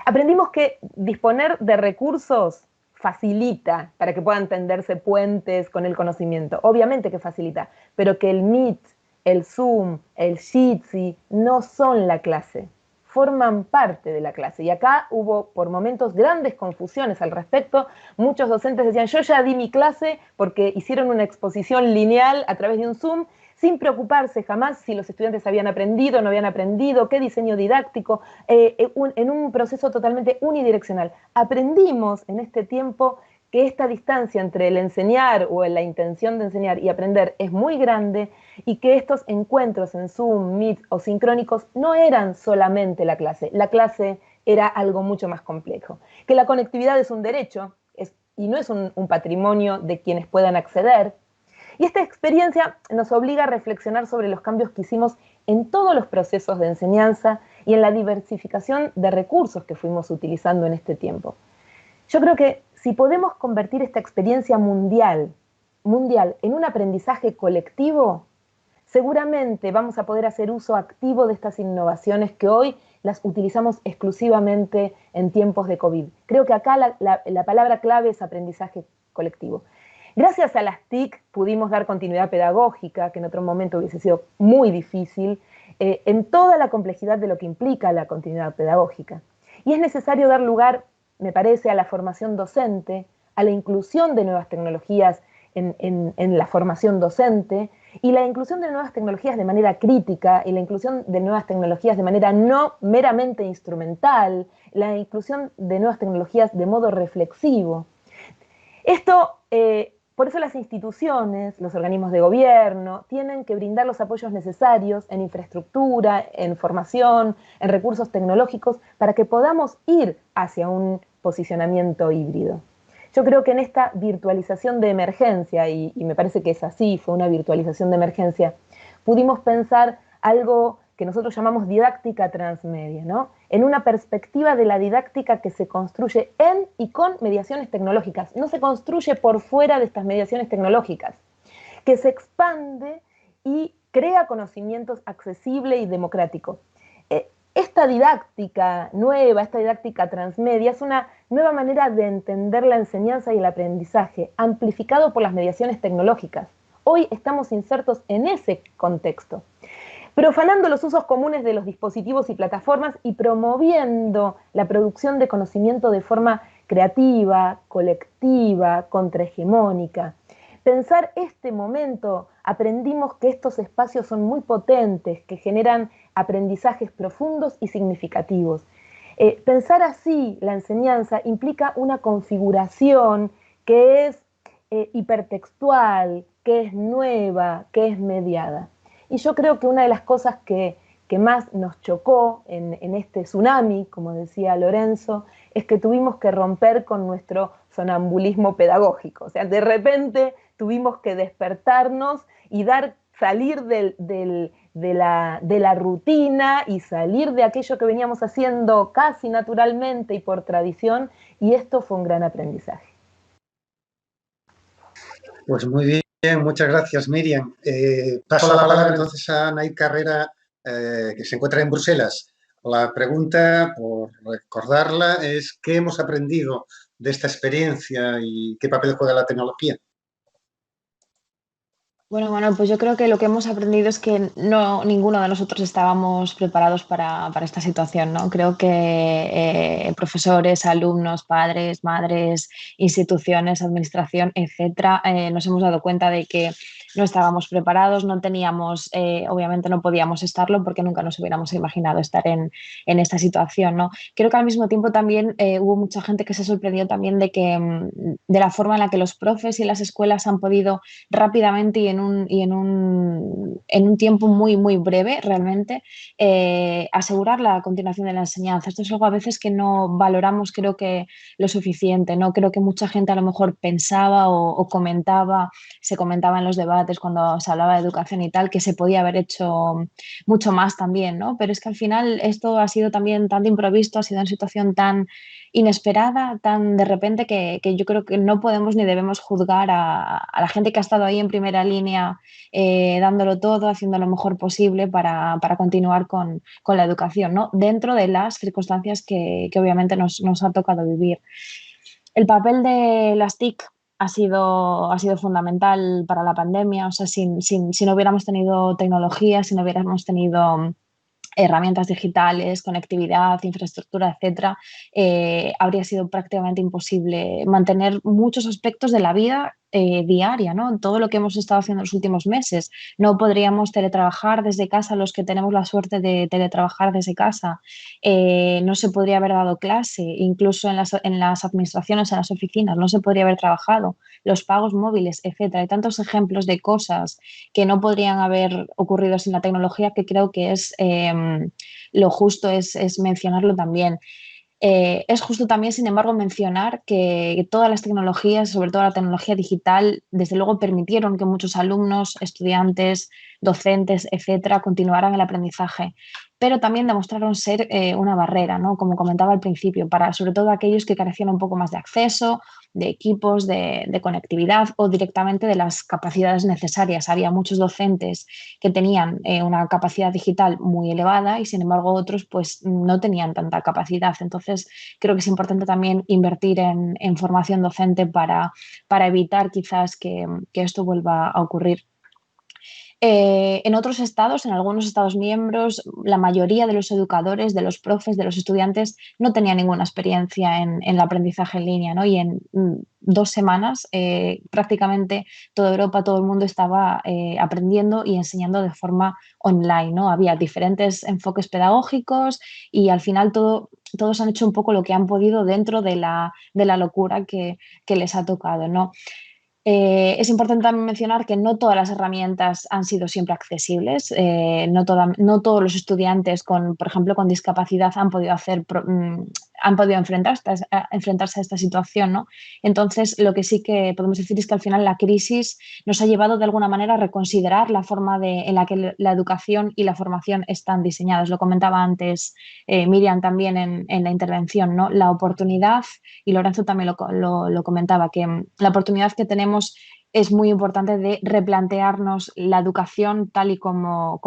Aprendimos que disponer de recursos facilita para que puedan tenderse puentes con el conocimiento. Obviamente que facilita, pero que el Meet, el Zoom, el Jitsi no son la clase, forman parte de la clase. Y acá hubo por momentos grandes confusiones al respecto. Muchos docentes decían, yo ya di mi clase porque hicieron una exposición lineal a través de un Zoom, sin preocuparse jamás si los estudiantes habían aprendido o no habían aprendido, qué diseño didáctico, en un proceso totalmente unidireccional. Aprendimos en este tiempo que esta distancia entre el enseñar o la intención de enseñar y aprender es muy grande y que estos encuentros en Zoom, Meet o sincrónicos no eran solamente la clase era algo mucho más complejo. Que la conectividad es un derecho y no es un patrimonio de quienes puedan acceder. Y esta experiencia nos obliga a reflexionar sobre los cambios que hicimos en todos los procesos de enseñanza y en la diversificación de recursos que fuimos utilizando en este tiempo. Yo creo que si podemos convertir esta experiencia mundial en un aprendizaje colectivo, seguramente vamos a poder hacer uso activo de estas innovaciones que hoy las utilizamos exclusivamente en tiempos de COVID. Creo que acá la palabra clave es aprendizaje colectivo. Gracias a las TIC pudimos dar continuidad pedagógica, que en otro momento hubiese sido muy difícil, en toda la complejidad de lo que implica la continuidad pedagógica. Y es necesario dar lugar, me parece, a la formación docente, a la inclusión de nuevas tecnologías en la formación docente, y la inclusión de nuevas tecnologías de manera crítica, y la inclusión de nuevas tecnologías de manera no meramente instrumental, la inclusión de nuevas tecnologías de modo reflexivo. Esto, por eso las instituciones, los organismos de gobierno, tienen que brindar los apoyos necesarios en infraestructura, en formación, en recursos tecnológicos, para que podamos ir hacia un posicionamiento híbrido. Yo creo que en esta virtualización de emergencia, y me parece que es así, fue una virtualización de emergencia, pudimos pensar algo que nosotros llamamos didáctica transmedia, ¿no? En una perspectiva de la didáctica que se construye en y con mediaciones tecnológicas, no se construye por fuera de estas mediaciones tecnológicas, que se expande y crea conocimientos accesible y democrático. Esta didáctica nueva, esta didáctica transmedia, es una nueva manera de entender la enseñanza y el aprendizaje, amplificado por las mediaciones tecnológicas. Hoy estamos insertos en ese contexto, profanando los usos comunes de los dispositivos y plataformas y promoviendo la producción de conocimiento de forma creativa, colectiva, contrahegemónica. Pensar este momento, aprendimos que estos espacios son muy potentes, que generan aprendizajes profundos y significativos. Pensar así la enseñanza implica una configuración que es hipertextual, que es nueva, que es mediada. Y yo creo que una de las cosas que más nos chocó en este tsunami, como decía Lorenzo, es que tuvimos que romper con nuestro sonambulismo pedagógico. O sea, de repente tuvimos que despertarnos y salir de la rutina y salir de aquello que veníamos haciendo casi naturalmente y por tradición, y esto fue un gran aprendizaje. Pues muy bien, muchas gracias, Miriam. Paso la palabra entonces a Naid Carrera, que se encuentra en Bruselas. La pregunta, por recordarla, es ¿qué hemos aprendido de esta experiencia y qué papel juega la tecnología? Bueno, pues yo creo que lo que hemos aprendido es que ninguno de nosotros estábamos preparados para esta situación, ¿no? Creo que profesores, alumnos, padres, madres, instituciones, administración, etcétera, nos hemos dado cuenta de que no estábamos preparados, no teníamos, obviamente no podíamos estarlo porque nunca nos hubiéramos imaginado estar en esta situación, ¿no? Creo que al mismo tiempo también hubo mucha gente que se sorprendió también de la forma en la que los profes y las escuelas han podido rápidamente y en un tiempo muy, muy breve realmente asegurar la continuación de la enseñanza. Esto es algo a veces que no valoramos, creo que lo suficiente, ¿no? Creo que mucha gente a lo mejor pensaba o comentaba, se comentaba en los debates cuando se hablaba de educación y tal, que se podía haber hecho mucho más también, ¿no? Pero es que al final esto ha sido también tan de improviso, ha sido una situación tan inesperada, tan de repente que yo creo que no podemos ni debemos juzgar a la gente que ha estado ahí en primera línea dándolo todo, haciendo lo mejor posible para continuar con la educación, ¿no? Dentro de las circunstancias que obviamente nos ha tocado vivir. El papel de las TIC ha sido fundamental para la pandemia, o sea, si no hubiéramos tenido tecnología, si no hubiéramos tenido herramientas digitales, conectividad, infraestructura, etcétera, habría sido prácticamente imposible mantener muchos aspectos de la vida diaria, ¿no? Todo lo que hemos estado haciendo en los últimos meses. No podríamos teletrabajar desde casa, los que tenemos la suerte de teletrabajar desde casa. No se podría haber dado clase, incluso en las administraciones, en las oficinas, no se podría haber trabajado. Los pagos móviles, etcétera. Hay tantos ejemplos de cosas que no podrían haber ocurrido sin la tecnología que creo que es lo justo es mencionarlo también. Es justo también, sin embargo, mencionar que todas las tecnologías, sobre todo la tecnología digital, desde luego permitieron que muchos alumnos, estudiantes, docentes, etcétera, continuaran el aprendizaje, pero también demostraron ser una barrera, ¿no? Como comentaba al principio, para sobre todo aquellos que carecían un poco más de acceso, de equipos, de conectividad o directamente de las capacidades necesarias. Había muchos docentes que tenían una capacidad digital muy elevada y sin embargo otros pues no tenían tanta capacidad. Entonces creo que es importante también invertir en formación docente para evitar quizás que esto vuelva a ocurrir. En otros estados, en algunos estados miembros, la mayoría de los educadores, de los profes, de los estudiantes no tenían ninguna experiencia en el aprendizaje en línea, ¿no? Y en 2 semanas prácticamente toda Europa, todo el mundo estaba aprendiendo y enseñando de forma online, ¿no? Había diferentes enfoques pedagógicos y al final todos han hecho un poco lo que han podido dentro de la locura que les ha tocado, ¿no? Es importante también mencionar que no todas las herramientas han sido siempre accesibles. No todos los estudiantes, por ejemplo, con discapacidad han podido han podido enfrentarse a esta situación, ¿no? Entonces, lo que sí que podemos decir es que al final la crisis nos ha llevado de alguna manera a reconsiderar la forma en la que la educación y la formación están diseñadas. Lo comentaba antes Miriam también en la intervención, ¿no? La oportunidad, y Lorenzo también lo comentaba, que la oportunidad que tenemos es muy importante de replantearnos la educación tal y como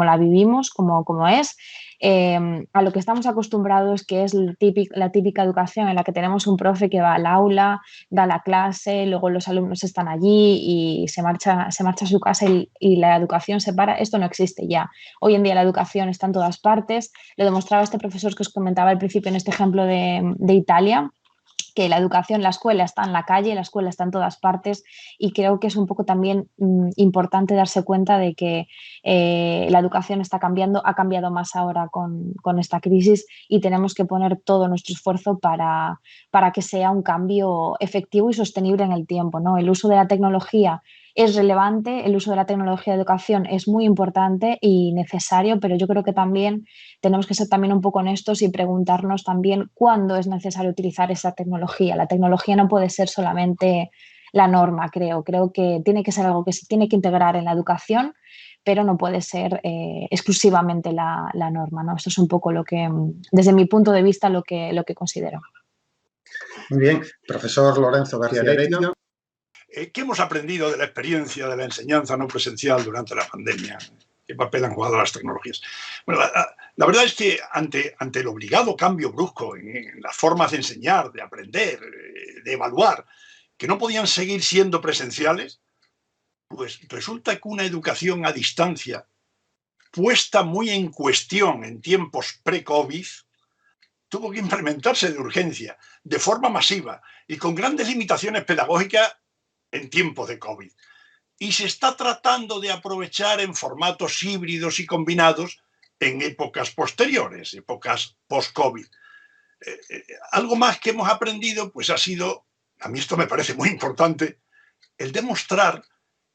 la vivimos, como es, a lo que estamos acostumbrados, que es la típica educación en la que tenemos un profe que va al aula, da la clase, luego los alumnos están allí y se marcha a su casa y la educación se para. Esto no existe ya. Hoy en día la educación está en todas partes. Lo demostraba este profesor que os comentaba al principio en este ejemplo de Italia, que la educación, la escuela está en la calle, la escuela está en todas partes y creo que es un poco también importante darse cuenta de que la educación está cambiando, ha cambiado más ahora con esta crisis y tenemos que poner todo nuestro esfuerzo para que sea un cambio efectivo y sostenible en el tiempo, ¿no? El uso de la tecnología es relevante, el uso de la tecnología de educación es muy importante y necesario, pero yo creo que también tenemos que ser también un poco honestos y preguntarnos también cuándo es necesario utilizar esa tecnología. La tecnología no puede ser solamente la norma, creo. Creo que tiene que ser algo que se tiene que integrar en la educación, pero no puede ser exclusivamente la norma, ¿no? Esto es un poco lo que, desde mi punto de vista, lo que considero. Muy bien. Profesor Lorenzo García Heredia. ¿Qué hemos aprendido de la experiencia de la enseñanza no presencial durante la pandemia? ¿Qué papel han jugado las tecnologías? Bueno, la verdad es que ante el obligado cambio brusco en las formas de enseñar, de aprender, de evaluar, que no podían seguir siendo presenciales, pues resulta que una educación a distancia puesta muy en cuestión en tiempos pre-COVID tuvo que implementarse de urgencia, de forma masiva y con grandes limitaciones pedagógicas en tiempos de COVID. Y se está tratando de aprovechar en formatos híbridos y combinados en épocas posteriores, épocas post-COVID. Algo más que hemos aprendido, pues ha sido, a mí esto me parece muy importante, el demostrar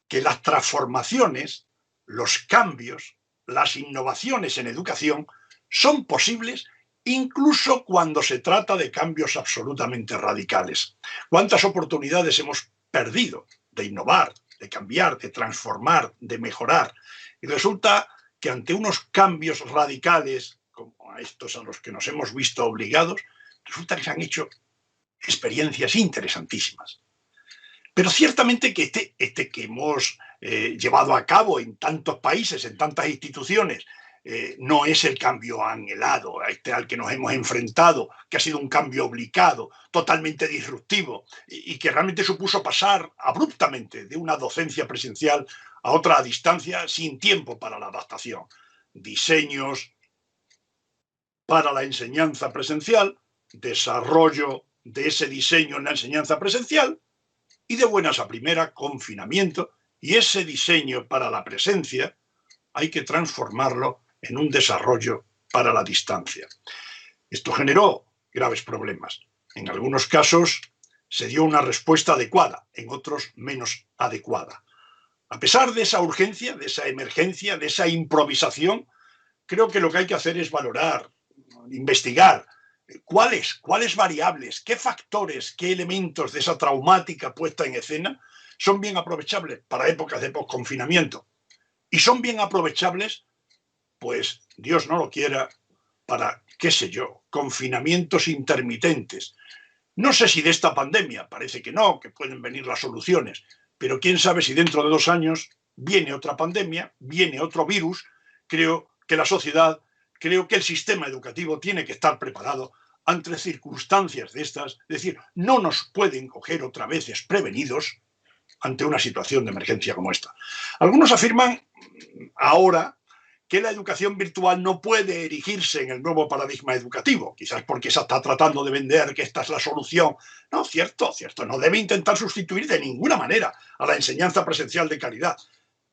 que las transformaciones, los cambios, las innovaciones en educación son posibles incluso cuando se trata de cambios absolutamente radicales. ¿Cuántas oportunidades hemos perdido de innovar, de cambiar, de transformar, de mejorar? Y resulta que ante unos cambios radicales, como a estos a los que nos hemos visto obligados, resulta que se han hecho experiencias interesantísimas. Pero ciertamente que este que hemos llevado a cabo en tantos países, en tantas instituciones, no es el cambio anhelado, al que nos hemos enfrentado, que ha sido un cambio obligado, totalmente disruptivo y que realmente supuso pasar abruptamente de una docencia presencial a otra a distancia sin tiempo para la adaptación. Diseños para la enseñanza presencial, desarrollo de ese diseño en la enseñanza presencial y de buenas a primeras, confinamiento, y ese diseño para la presencia hay que transformarlo en un desarrollo para la distancia. Esto generó graves problemas. En algunos casos se dio una respuesta adecuada, en otros menos adecuada. A pesar de esa urgencia, de esa emergencia, de esa improvisación, creo que lo que hay que hacer es valorar, investigar cuáles variables, qué factores, qué elementos de esa traumática puesta en escena son bien aprovechables para épocas de posconfinamiento y son bien aprovechables, pues Dios no lo quiera, para, qué sé yo, confinamientos intermitentes. No sé si de esta pandemia, parece que no, que pueden venir las soluciones, pero quién sabe si dentro de 2 años viene otra pandemia, viene otro virus. Creo que la sociedad, creo que el sistema educativo tiene que estar preparado ante circunstancias de estas. Es decir, no nos pueden coger otra vez desprevenidos ante una situación de emergencia como esta. Algunos afirman ahora que la educación virtual no puede erigirse en el nuevo paradigma educativo, quizás porque se está tratando de vender que esta es la solución. No, cierto, no debe intentar sustituir de ninguna manera a la enseñanza presencial de calidad.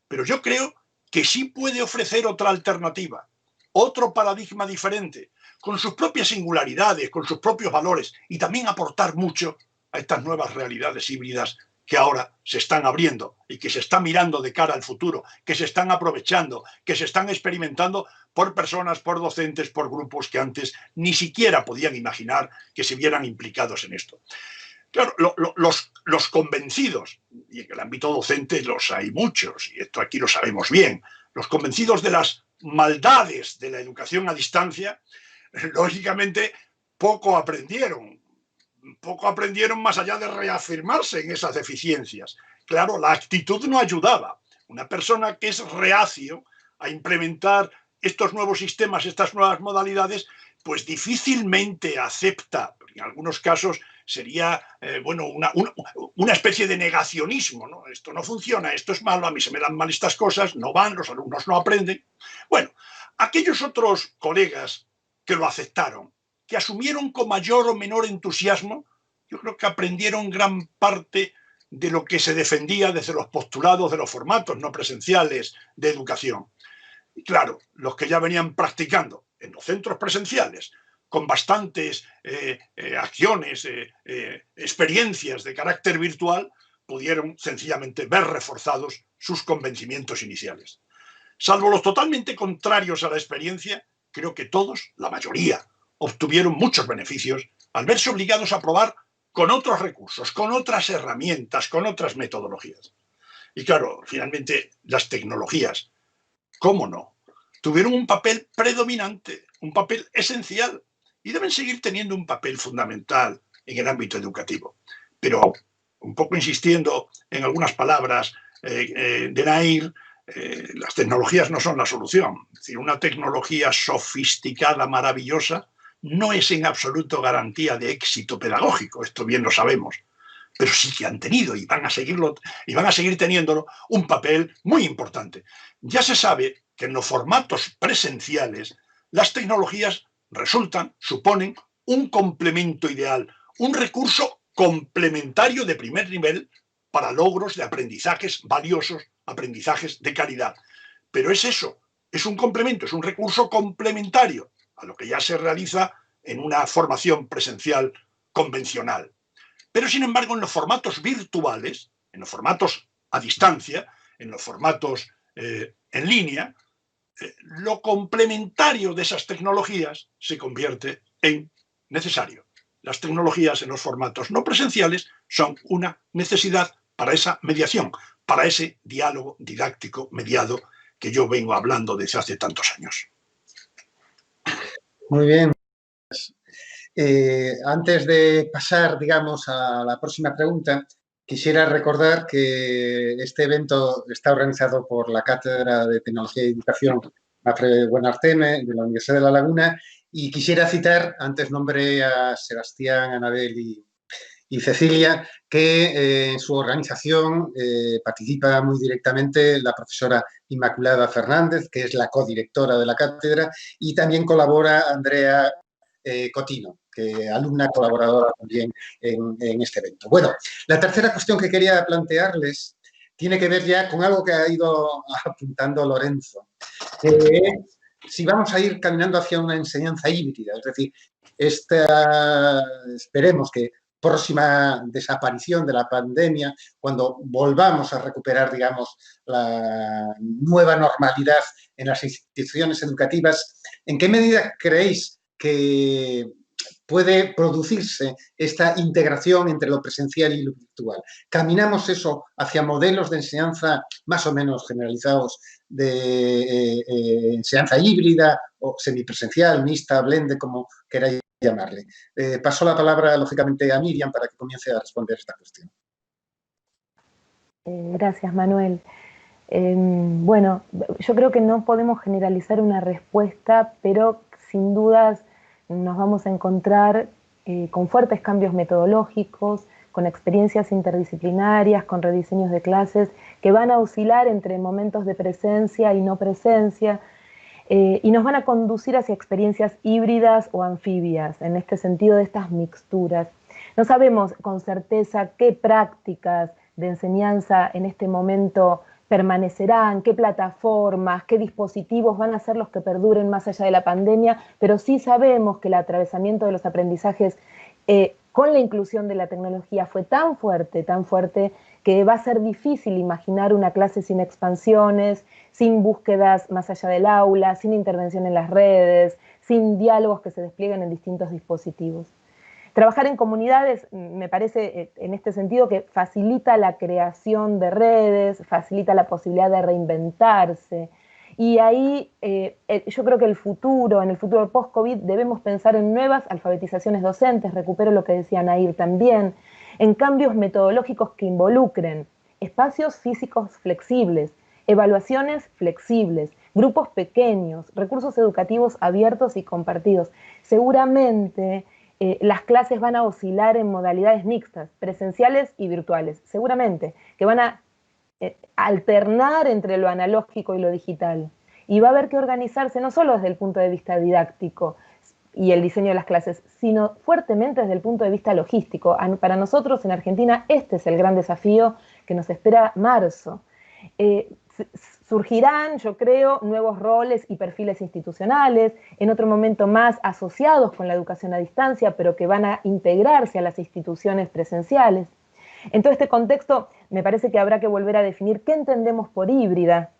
Pero yo creo que sí puede ofrecer otra alternativa, otro paradigma diferente, con sus propias singularidades, con sus propios valores, y también aportar mucho a estas nuevas realidades híbridas que ahora se están abriendo y que se están mirando de cara al futuro, que se están aprovechando, que se están experimentando por personas, por docentes, por grupos que antes ni siquiera podían imaginar que se vieran implicados en esto. Claro, los convencidos, y en el ámbito docente los hay muchos, y esto aquí lo sabemos bien, los convencidos de las maldades de la educación a distancia, lógicamente poco aprendieron más allá de reafirmarse en esas deficiencias. Claro, la actitud no ayudaba. Una persona que es reacio a implementar estos nuevos sistemas, estas nuevas modalidades, pues difícilmente acepta, en algunos casos sería una especie de negacionismo, ¿no? Esto no funciona, esto es malo, a mí se me dan mal estas cosas, no van, los alumnos no aprenden. Bueno, aquellos otros colegas que lo aceptaron, que asumieron con mayor o menor entusiasmo, yo creo que aprendieron gran parte de lo que se defendía desde los postulados de los formatos no presenciales de educación. Y claro, los que ya venían practicando en los centros presenciales, con bastantes acciones, experiencias de carácter virtual, pudieron sencillamente ver reforzados sus convencimientos iniciales. Salvo los totalmente contrarios a la experiencia, creo que todos, la mayoría, obtuvieron muchos beneficios al verse obligados a probar con otros recursos, con otras herramientas, con otras metodologías. Y claro, finalmente las tecnologías, ¿cómo no?, tuvieron un papel predominante, un papel esencial, y deben seguir teniendo un papel fundamental en el ámbito educativo. Pero, un poco insistiendo en algunas palabras de Nair, las tecnologías no son la solución. Es decir, una tecnología sofisticada, maravillosa, no es en absoluto garantía de éxito pedagógico, esto bien lo sabemos. pero sí que han tenido y van a seguir teniéndolo un papel muy importante. Ya se sabe que en los formatos presenciales las tecnologías suponen un complemento ideal, un recurso complementario de primer nivel para logros de aprendizajes valiosos, aprendizajes de calidad. Pero es eso, es un complemento, es un recurso complementario a lo que ya se realiza en una formación presencial convencional. Pero, sin embargo, en los formatos virtuales, en los formatos a distancia, en los formatos en línea, lo complementario de esas tecnologías se convierte en necesario. Las tecnologías en los formatos no presenciales son una necesidad para esa mediación, para ese diálogo didáctico mediado que yo vengo hablando desde hace tantos años. Muy bien. Antes de pasar, digamos, a la próxima pregunta, quisiera recordar que este evento está organizado por la Cátedra de Tecnología y Educación Mafre Buenarteme de la Universidad de La Laguna, y quisiera citar, antes nombré a Sebastián, Anabel y Cecilia, que en su organización participa muy directamente la profesora Inmaculada Fernández, que es la codirectora de la cátedra, y también colabora Andrea Cotino, que alumna colaboradora también en este evento. Bueno, la tercera cuestión que quería plantearles tiene que ver ya con algo que ha ido apuntando Lorenzo, que es si vamos a ir caminando hacia una enseñanza híbrida, es decir, esperemos que próxima desaparición de la pandemia, cuando volvamos a recuperar, digamos, la nueva normalidad en las instituciones educativas, ¿en qué medida creéis que puede producirse esta integración entre lo presencial y lo virtual? ¿Caminamos eso hacia modelos de enseñanza más o menos generalizados de enseñanza híbrida o semipresencial, mixta, blende, como queráis llamarle? Paso la palabra, lógicamente, a Miriam para que comience a responder esta cuestión. Gracias, Manuel. Bueno, yo creo que no podemos generalizar una respuesta, pero sin dudas nos vamos a encontrar con fuertes cambios metodológicos, con experiencias interdisciplinarias, con rediseños de clases que van a oscilar entre momentos de presencia y no presencia, y nos van a conducir hacia experiencias híbridas o anfibias, en este sentido de estas mixturas. No sabemos con certeza qué prácticas de enseñanza en este momento permanecerán, qué plataformas, qué dispositivos van a ser los que perduren más allá de la pandemia, pero sí sabemos que el atravesamiento de los aprendizajes con la inclusión de la tecnología fue tan fuerte, que va a ser difícil imaginar una clase sin expansiones, sin búsquedas más allá del aula, sin intervención en las redes, sin diálogos que se desplieguen en distintos dispositivos. Trabajar en comunidades me parece en este sentido que facilita la creación de redes, facilita la posibilidad de reinventarse. Y ahí yo creo que en el futuro post-COVID, debemos pensar en nuevas alfabetizaciones docentes, recupero lo que decía Nair también, en cambios metodológicos que involucren espacios físicos flexibles, evaluaciones flexibles, grupos pequeños, recursos educativos abiertos y compartidos. Seguramente las clases van a oscilar en modalidades mixtas, presenciales y virtuales, seguramente, que van a alternar entre lo analógico y lo digital. Y va a haber que organizarse no solo desde el punto de vista didáctico y el diseño de las clases, sino fuertemente desde el punto de vista logístico. Para nosotros en Argentina este es el gran desafío que nos espera marzo. Surgirán, yo creo, nuevos roles y perfiles institucionales, en otro momento más asociados con la educación a distancia, pero que van a integrarse a las instituciones presenciales. En todo este contexto, me parece que habrá que volver a definir qué entendemos por híbrida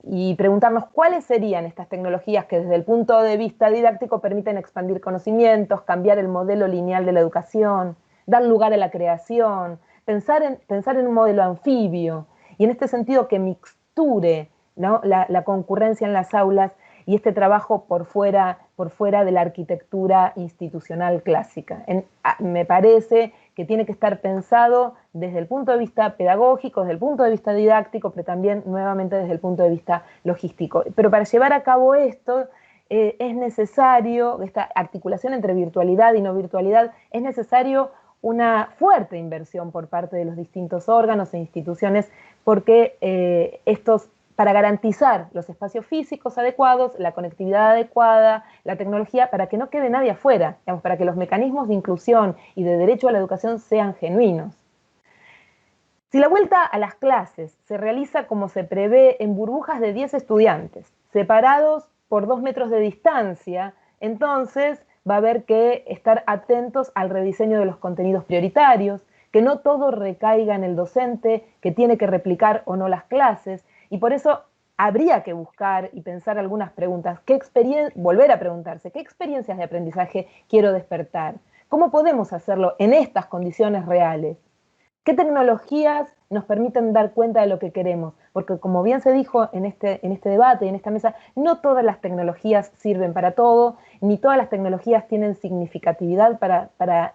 y preguntarnos cuáles serían estas tecnologías que desde el punto de vista didáctico permiten expandir conocimientos, cambiar el modelo lineal de la educación, dar lugar a la creación, pensar en un modelo anfibio, y en este sentido que mixture, ¿no?, la concurrencia en las aulas y este trabajo por fuera de la arquitectura institucional clásica. Me parece que tiene que estar pensado desde el punto de vista pedagógico, desde el punto de vista didáctico, pero también nuevamente desde el punto de vista logístico. Pero para llevar a cabo esto es necesario, esta articulación entre virtualidad y no virtualidad, es necesario una fuerte inversión por parte de los distintos órganos e instituciones, porque para garantizar los espacios físicos adecuados, la conectividad adecuada, la tecnología, para que no quede nadie afuera, digamos, para que los mecanismos de inclusión y de derecho a la educación sean genuinos. Si la vuelta a las clases se realiza como se prevé en burbujas de 10 estudiantes, separados por 2 metros de distancia, entonces va a haber que estar atentos al rediseño de los contenidos prioritarios, que no todo recaiga en el docente, que tiene que replicar o no las clases, y por eso habría que buscar y pensar algunas preguntas. Volver a preguntarse, ¿qué experiencias de aprendizaje quiero despertar? ¿Cómo podemos hacerlo en estas condiciones reales? ¿Qué tecnologías nos permiten dar cuenta de lo que queremos? Porque como bien se dijo en este debate y en esta mesa, no todas las tecnologías sirven para todo, ni todas las tecnologías tienen significatividad para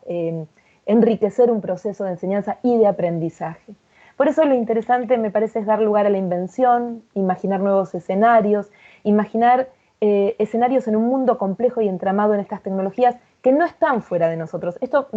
enriquecer un proceso de enseñanza y de aprendizaje. Por eso lo interesante me parece es dar lugar a la invención, imaginar nuevos escenarios, imaginar escenarios en un mundo complejo y entramado en estas tecnologías que no están fuera de nosotros. Esto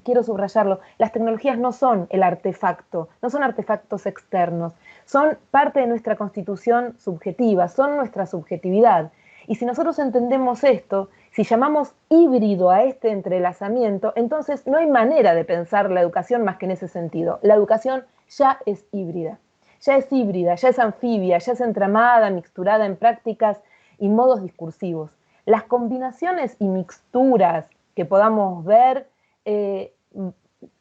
quiero subrayarlo. Las tecnologías no son el artefacto, no son artefactos externos, son parte de nuestra constitución subjetiva, son nuestra subjetividad. Y si nosotros entendemos esto, si llamamos híbrido a este entrelazamiento, entonces no hay manera de pensar la educación más que en ese sentido. La educación ya es híbrida, ya es anfibia, ya es entramada, mixturada en prácticas y modos discursivos. Las combinaciones y mixturas que podamos ver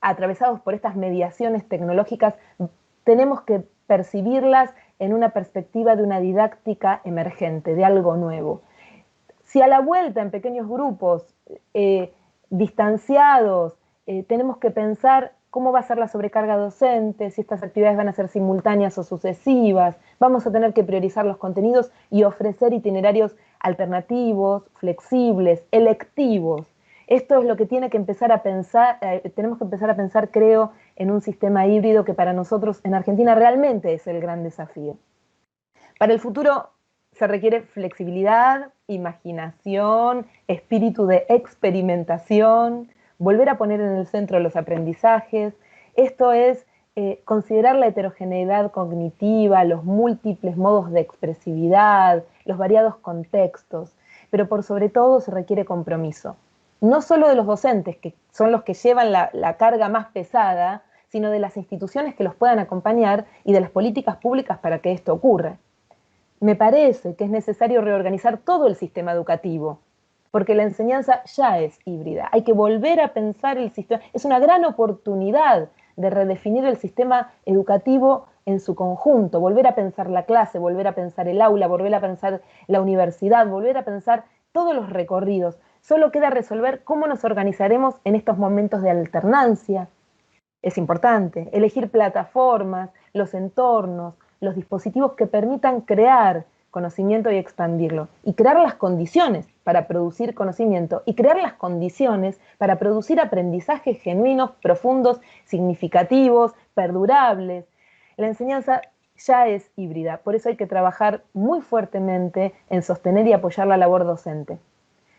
atravesados por estas mediaciones tecnológicas, tenemos que percibirlas en una perspectiva de una didáctica emergente, de algo nuevo. Si a la vuelta en pequeños grupos, distanciados, tenemos que pensar cómo va a ser la sobrecarga docente, si estas actividades van a ser simultáneas o sucesivas, vamos a tener que priorizar los contenidos y ofrecer itinerarios alternativos, flexibles, electivos. Esto es lo que tiene que empezar a pensar, tenemos que empezar a pensar, creo, en un sistema híbrido que para nosotros en Argentina realmente es el gran desafío. Para el futuro se requiere flexibilidad, imaginación, espíritu de experimentación, volver a poner en el centro los aprendizajes. Esto es considerar la heterogeneidad cognitiva, los múltiples modos de expresividad, los variados contextos, pero por sobre todo se requiere compromiso. No solo de los docentes, que son los que llevan la carga más pesada, sino de las instituciones que los puedan acompañar y de las políticas públicas para que esto ocurra. Me parece que es necesario reorganizar todo el sistema educativo, porque la enseñanza ya es híbrida. Hay que volver a pensar el sistema. Es una gran oportunidad de redefinir el sistema educativo en su conjunto, volver a pensar la clase, volver a pensar el aula, volver a pensar la universidad, volver a pensar todos los recorridos. Solo queda resolver cómo nos organizaremos en estos momentos de alternancia. Es importante elegir plataformas, los entornos, los dispositivos que permitan crear conocimiento y expandirlo, y crear las condiciones para producir conocimiento, y crear las condiciones para producir aprendizajes genuinos, profundos, significativos, perdurables. La enseñanza ya es híbrida, por eso hay que trabajar muy fuertemente en sostener y apoyar la labor docente,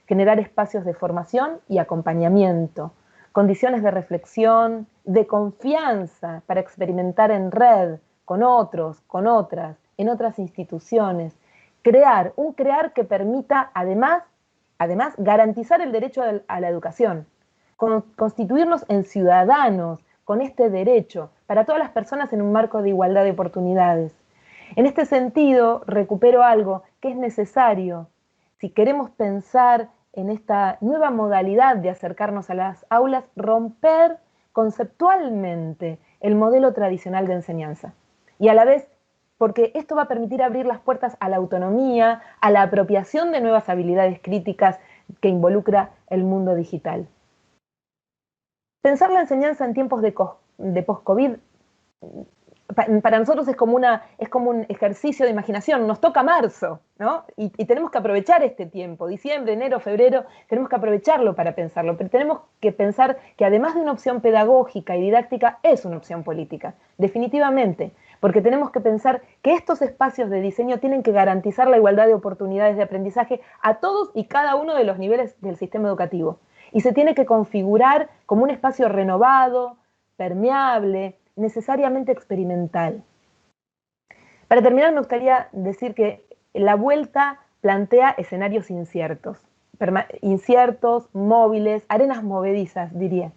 generar espacios de formación y acompañamiento, condiciones de reflexión, de confianza para experimentar en red, con otros, con otras, en otras instituciones, crear que permita además garantizar el derecho a la educación, constituirnos en ciudadanos con este derecho para todas las personas en un marco de igualdad de oportunidades. En este sentido, recupero algo que es necesario si queremos pensar en esta nueva modalidad de acercarnos a las aulas, romper conceptualmente el modelo tradicional de enseñanza. Y a la vez, porque esto va a permitir abrir las puertas a la autonomía, a la apropiación de nuevas habilidades críticas que involucra el mundo digital. Pensar la enseñanza en tiempos de post-COVID para nosotros es como un ejercicio de imaginación, nos toca marzo, ¿no? Y tenemos que aprovechar este tiempo, diciembre, enero, febrero, tenemos que aprovecharlo para pensarlo, pero tenemos que pensar que además de una opción pedagógica y didáctica, es una opción política, definitivamente, porque tenemos que pensar que estos espacios de diseño tienen que garantizar la igualdad de oportunidades de aprendizaje a todos y cada uno de los niveles del sistema educativo. y se tiene que configurar como un espacio renovado, permeable, necesariamente experimental. Para terminar, me gustaría decir que la vuelta plantea escenarios inciertos, móviles, arenas movedizas, diría.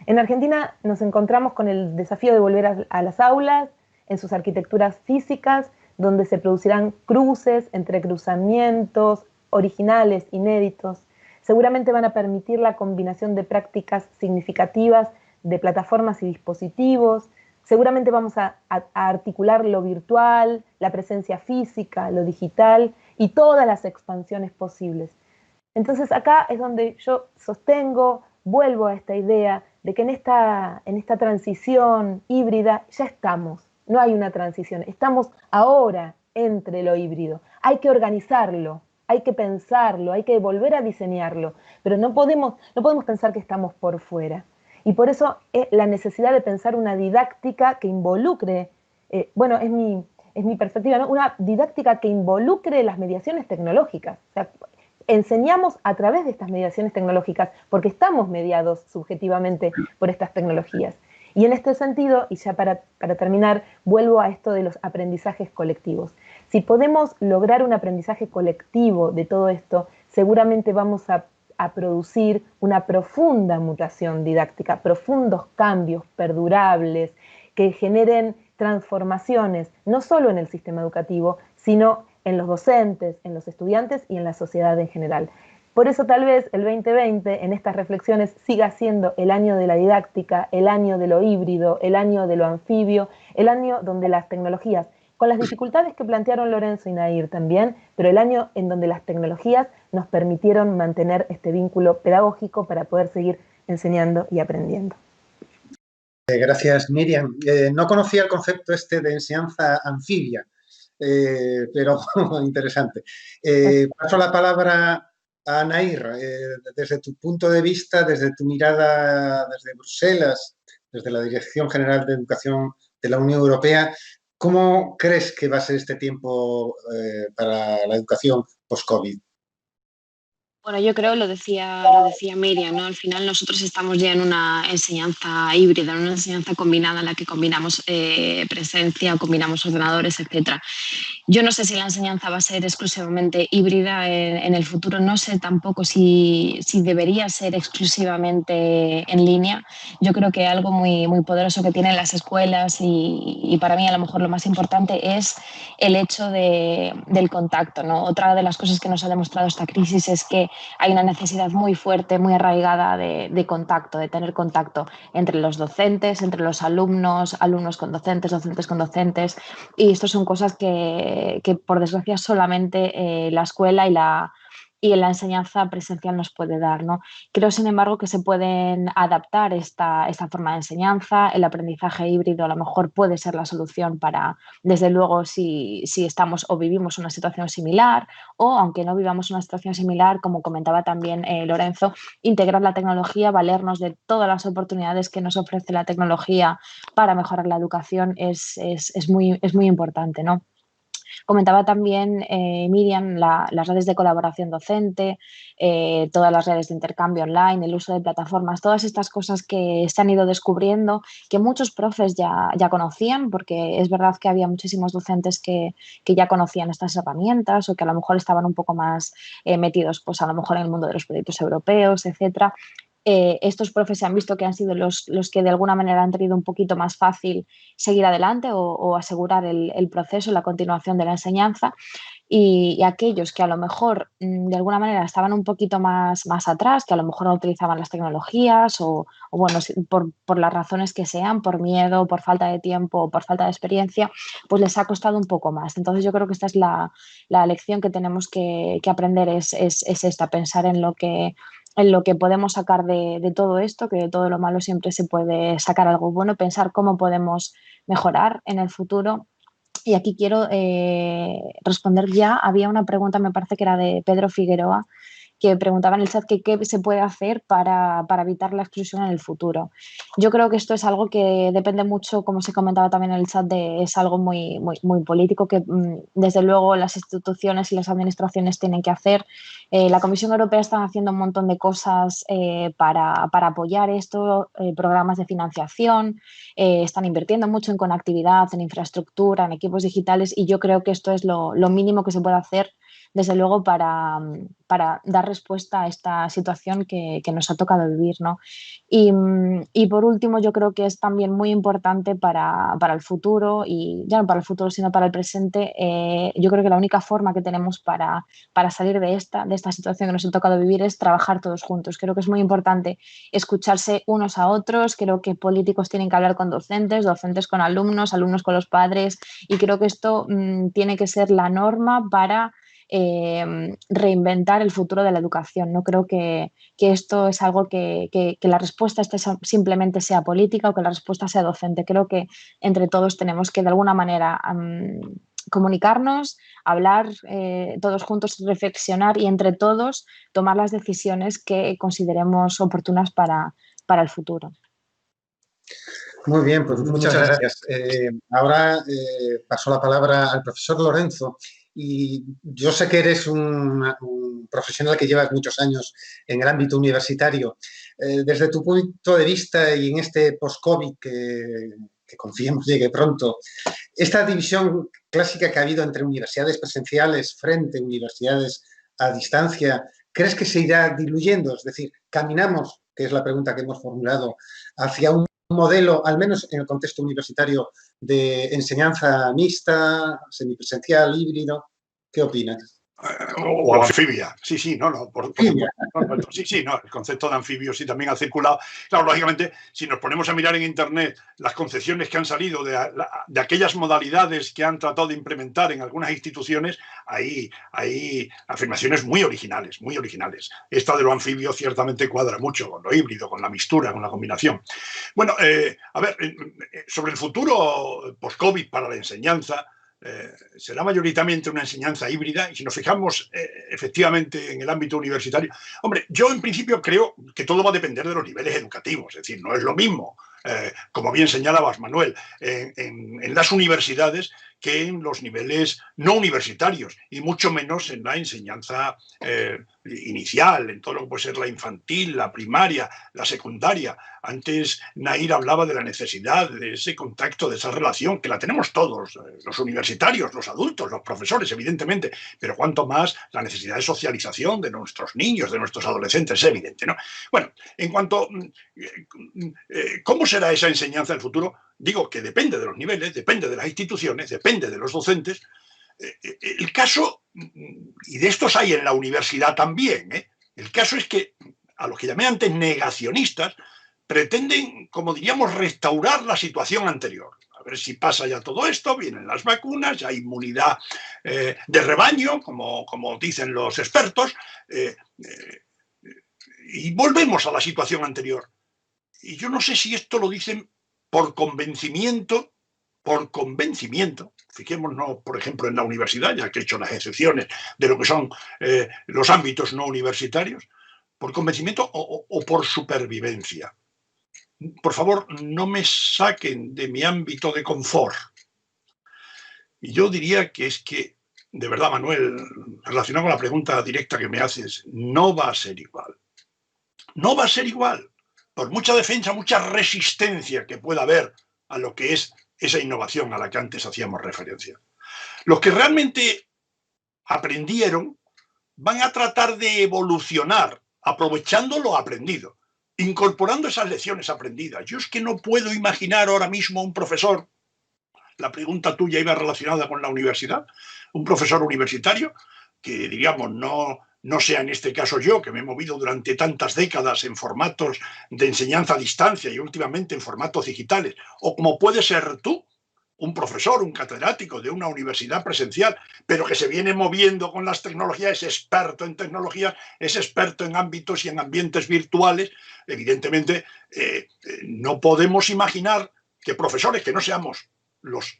En Argentina nos encontramos con el desafío de volver a las aulas, en sus arquitecturas físicas, donde se producirán cruces, entrecruzamientos, originales, inéditos. Seguramente van a permitir la combinación de prácticas significativas de plataformas y dispositivos. Seguramente vamos a articular lo virtual, la presencia física, lo digital y todas las expansiones posibles. Entonces acá es donde yo sostengo, vuelvo a esta idea de que en esta transición híbrida ya estamos, no hay una transición, estamos ahora entre lo híbrido. Hay que organizarlo, hay que pensarlo, hay que volver a diseñarlo, pero no podemos pensar que estamos por fuera. Y por eso es la necesidad de pensar una didáctica que involucre, es mi perspectiva, ¿no? Una didáctica que involucre las mediaciones tecnológicas. O sea, enseñamos a través de estas mediaciones tecnológicas porque estamos mediados subjetivamente por estas tecnologías. Y en este sentido, y ya para terminar, vuelvo a esto de los aprendizajes colectivos. Si podemos lograr un aprendizaje colectivo de todo esto, seguramente vamos a producir una profunda mutación didáctica, profundos cambios perdurables que generen transformaciones no solo en el sistema educativo, sino en los docentes, en los estudiantes y en la sociedad en general. Por eso tal vez el 2020 en estas reflexiones siga siendo el año de la didáctica, el año de lo híbrido, el año de lo anfibio, el año donde las tecnologías, con las dificultades que plantearon Lorenzo y Nair también, pero el año en donde las tecnologías nos permitieron mantener este vínculo pedagógico para poder seguir enseñando y aprendiendo. Gracias, Miriam. No conocía el concepto de enseñanza anfibia, pero interesante. Paso la palabra a Nair. Desde tu punto de vista, desde tu mirada desde Bruselas, desde la Dirección General de Educación de la Unión Europea, ¿cómo crees que va a ser este tiempo para la educación post-COVID? Bueno, yo creo, lo decía Miriam, ¿no? Al final nosotros estamos ya en una enseñanza híbrida, en una enseñanza combinada en la que combinamos presencia, combinamos ordenadores, etcétera. Yo no sé si la enseñanza va a ser exclusivamente híbrida en el futuro, no sé tampoco si debería ser exclusivamente en línea. Yo creo que algo muy, muy poderoso que tienen las escuelas y para mí a lo mejor lo más importante es el hecho del contacto, ¿no? Otra de las cosas que nos ha demostrado esta crisis es que hay una necesidad muy fuerte, muy arraigada de contacto, de tener contacto entre los docentes, entre los alumnos, alumnos con docentes, docentes con docentes, y esto son cosas que por desgracia solamente la escuela y la enseñanza presencial nos puede dar, ¿no? Creo, sin embargo, que se pueden adaptar esta forma de enseñanza. El aprendizaje híbrido a lo mejor puede ser la solución para, desde luego, si estamos o vivimos una situación similar o, aunque no vivamos una situación similar, como comentaba también Lorenzo, integrar la tecnología, valernos de todas las oportunidades que nos ofrece la tecnología para mejorar la educación es muy importante, ¿no? Comentaba también Miriam las redes de colaboración docente, todas las redes de intercambio online, el uso de plataformas, todas estas cosas que se han ido descubriendo, que muchos profes ya conocían, porque es verdad que había muchísimos docentes que ya conocían estas herramientas o que a lo mejor estaban un poco más metidos, pues a lo mejor en el mundo de los proyectos europeos, etcétera. Estos profes se han visto que han sido los que de alguna manera han tenido un poquito más fácil seguir adelante o asegurar el proceso, la continuación de la enseñanza, y aquellos que a lo mejor de alguna manera estaban un poquito más atrás, que a lo mejor no utilizaban las tecnologías o bueno, por las razones que sean, por miedo, por falta de tiempo o por falta de experiencia, pues les ha costado un poco más. Entonces yo creo que esta es la lección que tenemos que aprender, es esta, pensar en lo que podemos sacar de todo esto, que de todo lo malo siempre se puede sacar algo bueno, pensar cómo podemos mejorar en el futuro. Y aquí quiero responder ya. Había una pregunta, me parece que era de Pedro Figueroa, que preguntaba en el chat que qué se puede hacer para evitar la exclusión en el futuro. Yo creo que esto es algo que depende mucho, como se comentaba también en el chat, es algo muy político que desde luego las instituciones y las administraciones tienen que hacer. La Comisión Europea está haciendo un montón de cosas para apoyar esto, programas de financiación, están invirtiendo mucho en conectividad, en infraestructura, en equipos digitales, y yo creo que esto es lo mínimo que se puede hacer, desde luego, para dar respuesta a esta situación que nos ha tocado vivir, ¿no? Y por último, yo creo que es también muy importante para el futuro, y ya no para el futuro, sino para el presente. Yo creo que la única forma que tenemos para salir de esta situación que nos ha tocado vivir es trabajar todos juntos. Creo que es muy importante escucharse unos a otros. Creo que políticos tienen que hablar con docentes, docentes con alumnos, alumnos con los padres, y creo que esto tiene que ser la norma para reinventar el futuro de la educación. No creo que esto es algo que la respuesta simplemente sea política o que la respuesta sea docente. Creo que entre todos tenemos que de alguna manera comunicarnos, hablar todos juntos, reflexionar y entre todos tomar las decisiones que consideremos oportunas para el futuro. Muy bien, pues muchas gracias. Ahora paso la palabra al profesor Lorenzo. Y yo sé que eres un profesional que llevas muchos años en el ámbito universitario. Desde tu punto de vista y en este post-COVID que confiemos llegue pronto, esta división clásica que ha habido entre universidades presenciales frente a universidades a distancia, ¿crees que se irá diluyendo? Es decir, caminamos, que es la pregunta que hemos formulado, hacia un modelo, al menos en el contexto universitario, de enseñanza mixta, semipresencial, híbrido. ¿Qué opinas? O anfibia, sí, no, por supuesto. Sí, el concepto de anfibio sí también ha circulado. Claro, lógicamente, si nos ponemos a mirar en Internet las concepciones que han salido de aquellas modalidades que han tratado de implementar en algunas instituciones, hay afirmaciones muy originales, muy originales. Esta de lo anfibio ciertamente cuadra mucho con lo híbrido, con la mixtura, con la combinación. Bueno, a ver, sobre el futuro post-COVID para la enseñanza, será mayoritariamente una enseñanza híbrida, y si nos fijamos efectivamente en el ámbito universitario, hombre, yo en principio creo que todo va a depender de los niveles educativos, es decir, no es lo mismo, como bien señalabas, Manuel, en las universidades que en los niveles no universitarios, y mucho menos en la enseñanza inicial, en todo lo que puede ser la infantil, la primaria, la secundaria. Antes Nair hablaba de la necesidad de ese contacto, de esa relación, que la tenemos todos, los universitarios, los adultos, los profesores, evidentemente, pero cuanto más la necesidad de socialización de nuestros niños, de nuestros adolescentes, es evidente, ¿no? Bueno, en cuanto ¿cómo será esa enseñanza del futuro? Digo que depende de los niveles, depende de las instituciones, depende de los docentes. El caso, y de estos hay en la universidad también, el caso es que a los que llamé antes negacionistas pretenden, como diríamos, restaurar la situación anterior. A ver si pasa ya todo esto, vienen las vacunas, ya hay inmunidad de rebaño, como dicen los expertos, y volvemos a la situación anterior. Y yo no sé si esto lo dicen por convencimiento, fijémonos, por ejemplo, en la universidad, ya que he hecho las excepciones de lo que son los ámbitos no universitarios, por convencimiento o por supervivencia. Por favor, no me saquen de mi ámbito de confort. Y yo diría que es que, de verdad, Manuel, relacionado con la pregunta directa que me haces, no va a ser igual. No va a ser igual. Por mucha defensa, mucha resistencia que pueda haber a lo que es esa innovación a la que antes hacíamos referencia. Los que realmente aprendieron van a tratar de evolucionar aprovechando lo aprendido, incorporando esas lecciones aprendidas. Yo es que no puedo imaginar ahora mismo un profesor, la pregunta tuya iba relacionada con la universidad, un profesor universitario que, digamos, no sea en este caso yo, que me he movido durante tantas décadas en formatos de enseñanza a distancia y últimamente en formatos digitales, o como puede ser tú, un profesor, un catedrático de una universidad presencial, pero que se viene moviendo con las tecnologías, es experto en tecnologías, es experto en ámbitos y en ambientes virtuales. Evidentemente, no podemos imaginar que profesores que no seamos los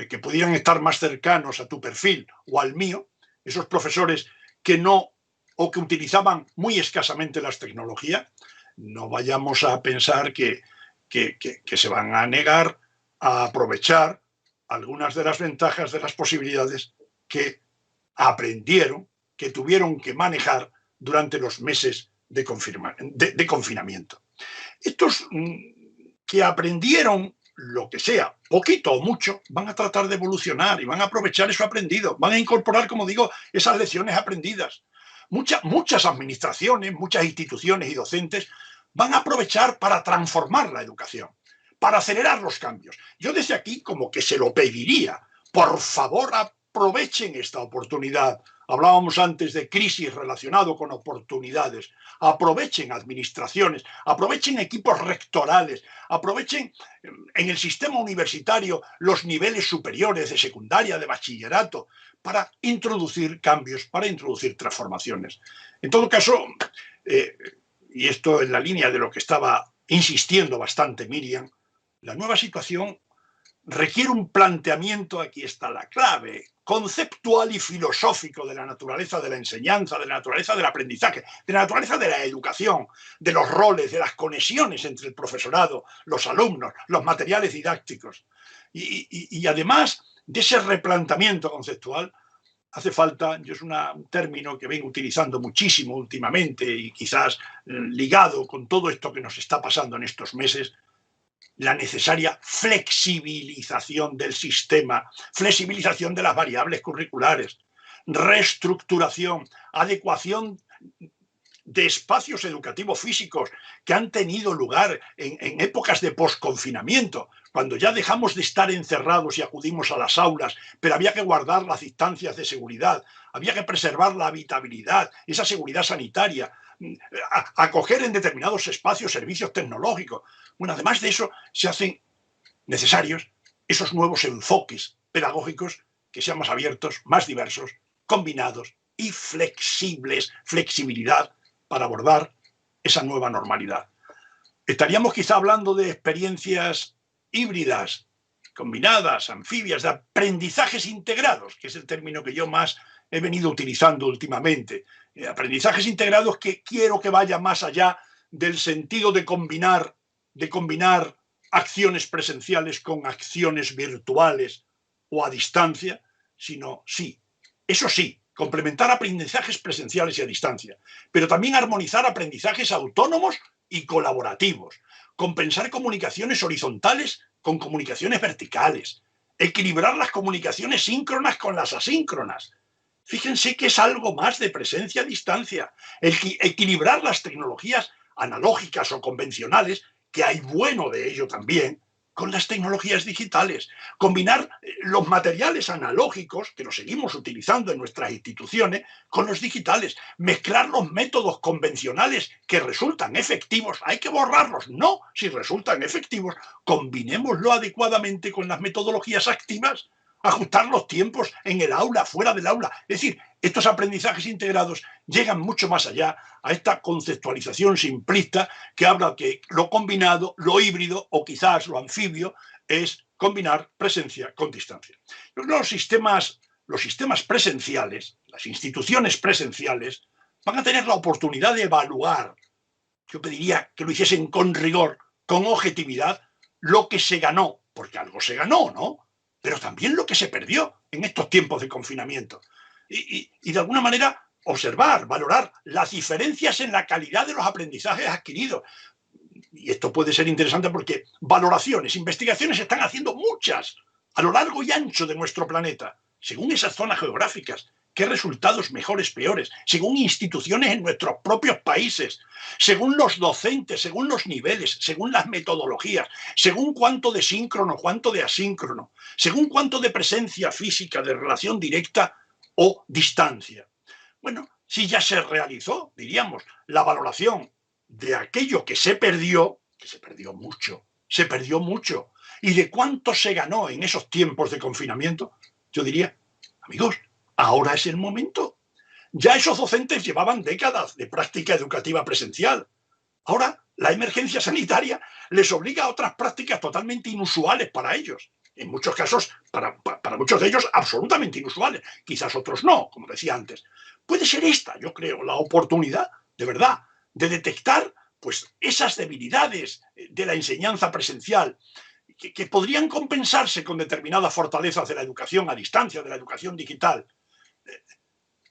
que pudieran estar más cercanos a tu perfil o al mío, esos profesores que no o que utilizaban muy escasamente las tecnologías, no vayamos a pensar que se van a negar a aprovechar algunas de las ventajas, de las posibilidades que aprendieron, que tuvieron que manejar durante los meses de confinamiento. Estos que aprendieron lo que sea, poquito o mucho, van a tratar de evolucionar y van a aprovechar eso aprendido, van a incorporar, como digo, esas lecciones aprendidas. Muchas administraciones, muchas instituciones y docentes van a aprovechar para transformar la educación, para acelerar los cambios. Yo desde aquí como que se lo pediría, por favor aprovechen esta oportunidad. Hablábamos antes de crisis relacionado con oportunidades. Aprovechen administraciones, aprovechen equipos rectorales, aprovechen en el sistema universitario los niveles superiores de secundaria, de bachillerato, para introducir cambios, para introducir transformaciones. En todo caso, y esto en la línea de lo que estaba insistiendo bastante Miriam, la nueva situación requiere un planteamiento, aquí está la clave, conceptual y filosófico de la naturaleza de la enseñanza, de la naturaleza del aprendizaje, de la naturaleza de la educación, de los roles, de las conexiones entre el profesorado, los alumnos, los materiales didácticos. Y además de ese replanteamiento conceptual, hace falta, yo es un término que vengo utilizando muchísimo últimamente y quizás ligado con todo esto que nos está pasando en estos meses, la necesaria flexibilización del sistema, flexibilización de las variables curriculares, reestructuración, adecuación de espacios educativos físicos que han tenido lugar en épocas de posconfinamiento, cuando ya dejamos de estar encerrados y acudimos a las aulas, pero había que guardar las distancias de seguridad, había que preservar la habitabilidad, esa seguridad sanitaria, acoger en determinados espacios servicios tecnológicos. Bueno, además de eso, se hacen necesarios esos nuevos enfoques pedagógicos que sean más abiertos, más diversos, combinados y flexibles, flexibilidad para abordar esa nueva normalidad. Estaríamos quizá hablando de experiencias híbridas, combinadas, anfibias, de aprendizajes integrados, que es el término que yo más he venido utilizando últimamente. Aprendizajes integrados que quiero que vaya más allá del sentido de combinar acciones presenciales con acciones virtuales o a distancia, sino sí, eso sí, complementar aprendizajes presenciales y a distancia, pero también armonizar aprendizajes autónomos y colaborativos, compensar comunicaciones horizontales con comunicaciones verticales, equilibrar las comunicaciones síncronas con las asíncronas. Fíjense que es algo más de presencia a distancia, equilibrar las tecnologías analógicas o convencionales, que hay bueno de ello también, con las tecnologías digitales, combinar los materiales analógicos que los seguimos utilizando en nuestras instituciones con los digitales, mezclar los métodos convencionales que resultan efectivos, hay que borrarlos, no, si resultan efectivos, combinémoslo adecuadamente con las metodologías activas, ajustar los tiempos en el aula, fuera del aula, es decir, estos aprendizajes integrados llegan mucho más allá a esta conceptualización simplista que habla que lo combinado, lo híbrido o quizás lo anfibio es combinar presencia con distancia. Los sistemas presenciales, las instituciones presenciales, van a tener la oportunidad de evaluar, yo pediría que lo hiciesen con rigor, con objetividad, lo que se ganó, porque algo se ganó, ¿no? Pero también lo que se perdió en estos tiempos de confinamiento. Y de alguna manera observar, valorar las diferencias en la calidad de los aprendizajes adquiridos. Y esto puede ser interesante porque valoraciones, investigaciones se están haciendo muchas a lo largo y ancho de nuestro planeta, según esas zonas geográficas, qué resultados mejores, peores, según instituciones en nuestros propios países, según los docentes, según los niveles, según las metodologías, según cuánto de síncrono, cuánto de asíncrono, según cuánto de presencia física, de relación directa o distancia. Bueno, si ya se realizó, diríamos, la valoración de aquello que se perdió mucho, y de cuánto se ganó en esos tiempos de confinamiento, yo diría, amigos, ahora es el momento. Ya esos docentes llevaban décadas de práctica educativa presencial. Ahora la emergencia sanitaria les obliga a otras prácticas totalmente inusuales para ellos. En muchos casos, para muchos de ellos, absolutamente inusuales. Quizás otros no, como decía antes. puede ser esta, yo creo, la oportunidad, de verdad, de detectar pues, esas debilidades de la enseñanza presencial que podrían compensarse con determinadas fortalezas de la educación a distancia, de la educación digital.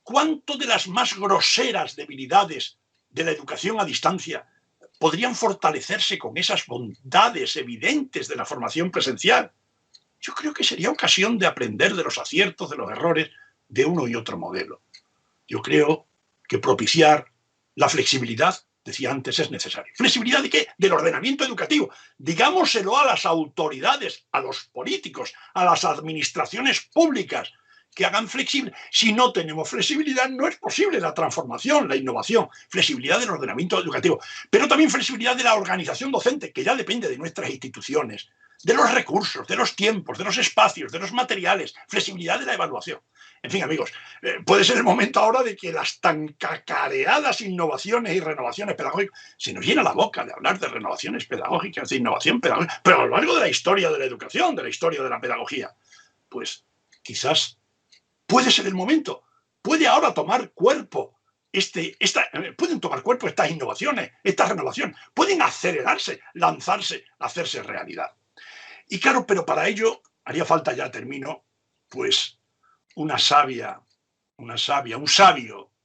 ¿Cuánto de las más groseras debilidades de la educación a distancia podrían fortalecerse con esas bondades evidentes de la formación presencial? Yo creo que sería ocasión de aprender de los aciertos, de los errores de uno y otro modelo. Yo creo que propiciar la flexibilidad, decía antes, es necesario. ¿Flexibilidad de qué? Del ordenamiento educativo. Digámoselo a las autoridades, a los políticos, a las administraciones públicas, que hagan flexible. Si no tenemos flexibilidad, no es posible la transformación, la innovación. Flexibilidad del ordenamiento educativo, pero también flexibilidad de la organización docente, que ya depende de nuestras instituciones, de los recursos, de los tiempos, de los espacios, de los materiales, flexibilidad de la evaluación. En fin, amigos, puede ser el momento ahora de que las tan cacareadas innovaciones y renovaciones pedagógicas, se nos llena la boca de hablar de renovaciones pedagógicas, de innovación pedagógica, pero a lo largo de la historia de la educación, de la historia de la pedagogía, pues quizás puede ser el momento, puede ahora tomar cuerpo, pueden tomar cuerpo estas innovaciones, estas renovaciones, pueden acelerarse, lanzarse, hacerse realidad. Y claro, pero para ello haría falta, ya termino, pues un sabio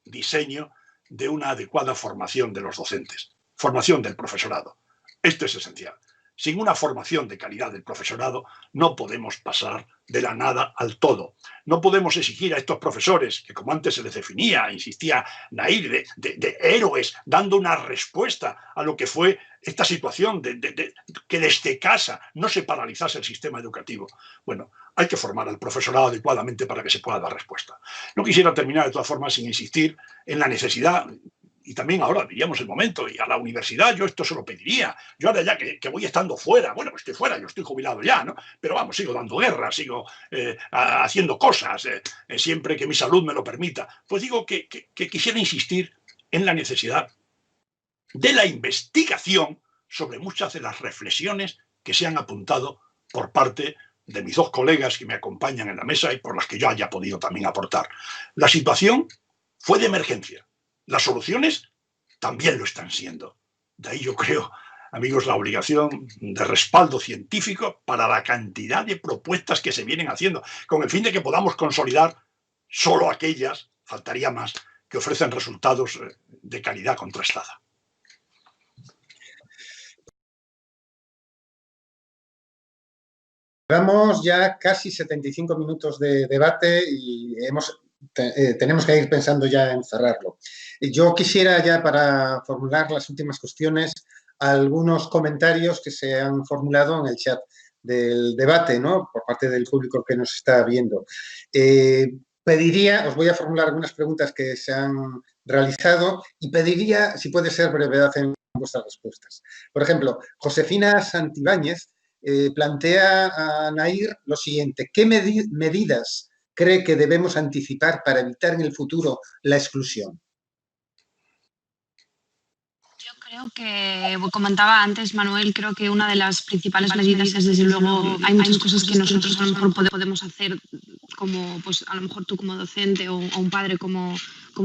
diseño de una adecuada formación de los docentes, formación del profesorado. Esto es esencial. Sin una formación de calidad del profesorado no podemos pasar de la nada al todo. No podemos exigir a estos profesores, que como antes se les definía, insistía Nair, de héroes, dando una respuesta a lo que fue esta situación que desde casa no se paralizase el sistema educativo. Bueno, hay que formar al profesorado adecuadamente para que se pueda dar respuesta. No quisiera terminar de todas formas sin insistir en la necesidad, y también ahora diríamos el momento, y a la universidad yo esto se lo pediría. Yo ahora ya que voy estando fuera, bueno, pues estoy fuera, yo estoy jubilado ya, ¿no? Pero vamos, sigo dando guerra, sigo haciendo cosas, siempre que mi salud me lo permita. Pues digo que quisiera insistir en la necesidad de la investigación sobre muchas de las reflexiones que se han apuntado por parte de mis dos colegas que me acompañan en la mesa y por las que yo haya podido también aportar. La situación fue de emergencia. Las soluciones también lo están siendo. De ahí yo creo, amigos, la obligación de respaldo científico para la cantidad de propuestas que se vienen haciendo, con el fin de que podamos consolidar solo aquellas, faltaría más, que ofrecen resultados de calidad contrastada. Llevamos ya casi 75 minutos de debate y tenemos que ir pensando ya en cerrarlo. Yo quisiera ya, para formular las últimas cuestiones, algunos comentarios que se han formulado en el chat del debate, ¿no?, por parte del público que nos está viendo. Os voy a formular algunas preguntas que se han realizado y pediría, si puede ser, brevedad en vuestras respuestas. Por ejemplo, Josefina Santibáñez plantea a Nair lo siguiente: ¿qué medidas cree que debemos anticipar para evitar en el futuro la exclusión? Yo creo que, comentaba antes Manuel, creo que una de las principales medidas es, desde luego, hay muchas cosas que nosotros a lo mejor podemos hacer, como pues a lo mejor tú como docente o un padre como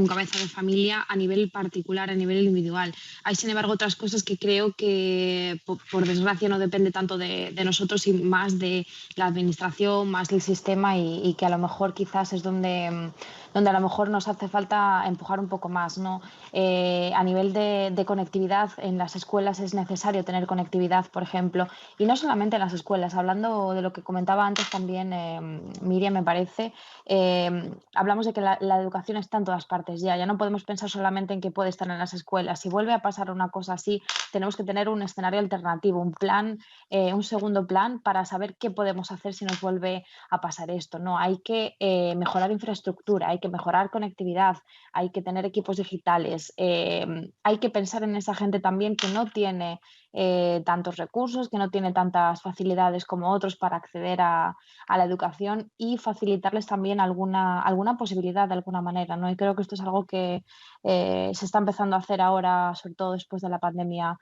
cabeza de familia, a nivel particular, a nivel individual. Hay, sin embargo, otras cosas que creo que, por desgracia, no depende tanto de nosotros y más de la administración, más del sistema, y que a lo mejor quizás es donde a lo mejor nos hace falta empujar un poco más, ¿no? A nivel de conectividad, en las escuelas es necesario tener conectividad, por ejemplo, y no solamente en las escuelas. Hablando de lo que comentaba antes también Miriam, me parece, hablamos de que la educación está en todas partes ya no podemos pensar solamente en que puede estar en las escuelas. Si vuelve a pasar una cosa así, tenemos que tener un escenario alternativo, un plan, un segundo plan para saber qué podemos hacer si nos vuelve a pasar esto, ¿no? Hay que mejorar infraestructura, hay que mejorar conectividad, hay que tener equipos digitales, hay que pensar en esa gente también que no tiene tantos recursos, que no tiene tantas facilidades como otros para acceder a la educación, y facilitarles también alguna posibilidad de alguna manera, ¿no? Y creo que esto es algo que se está empezando a hacer ahora, sobre todo después de la pandemia,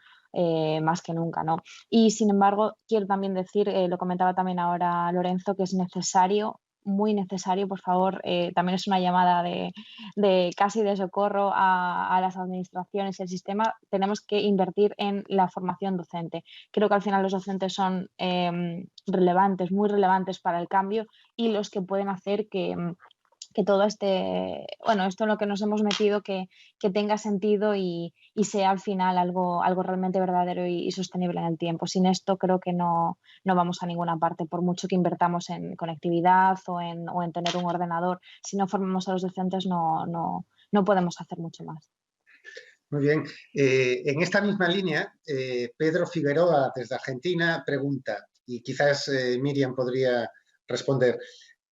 más que nunca, ¿no? Y sin embargo, quiero también decir, lo comentaba también ahora Lorenzo, que es necesario muy necesario, por favor. También es una llamada de casi de socorro a las administraciones y el sistema. Tenemos que invertir en la formación docente. Creo que al final los docentes son relevantes, muy relevantes para el cambio y los que pueden hacer que todo esto en lo que nos hemos metido, que tenga sentido y sea al final algo realmente verdadero y sostenible en el tiempo. Sin esto creo que no vamos a ninguna parte, por mucho que invertamos en conectividad o en tener un ordenador. Si no formamos a los docentes no podemos hacer mucho más. Muy bien. En esta misma línea, Pedro Figueroa, desde Argentina, pregunta, y quizás Miriam podría responder,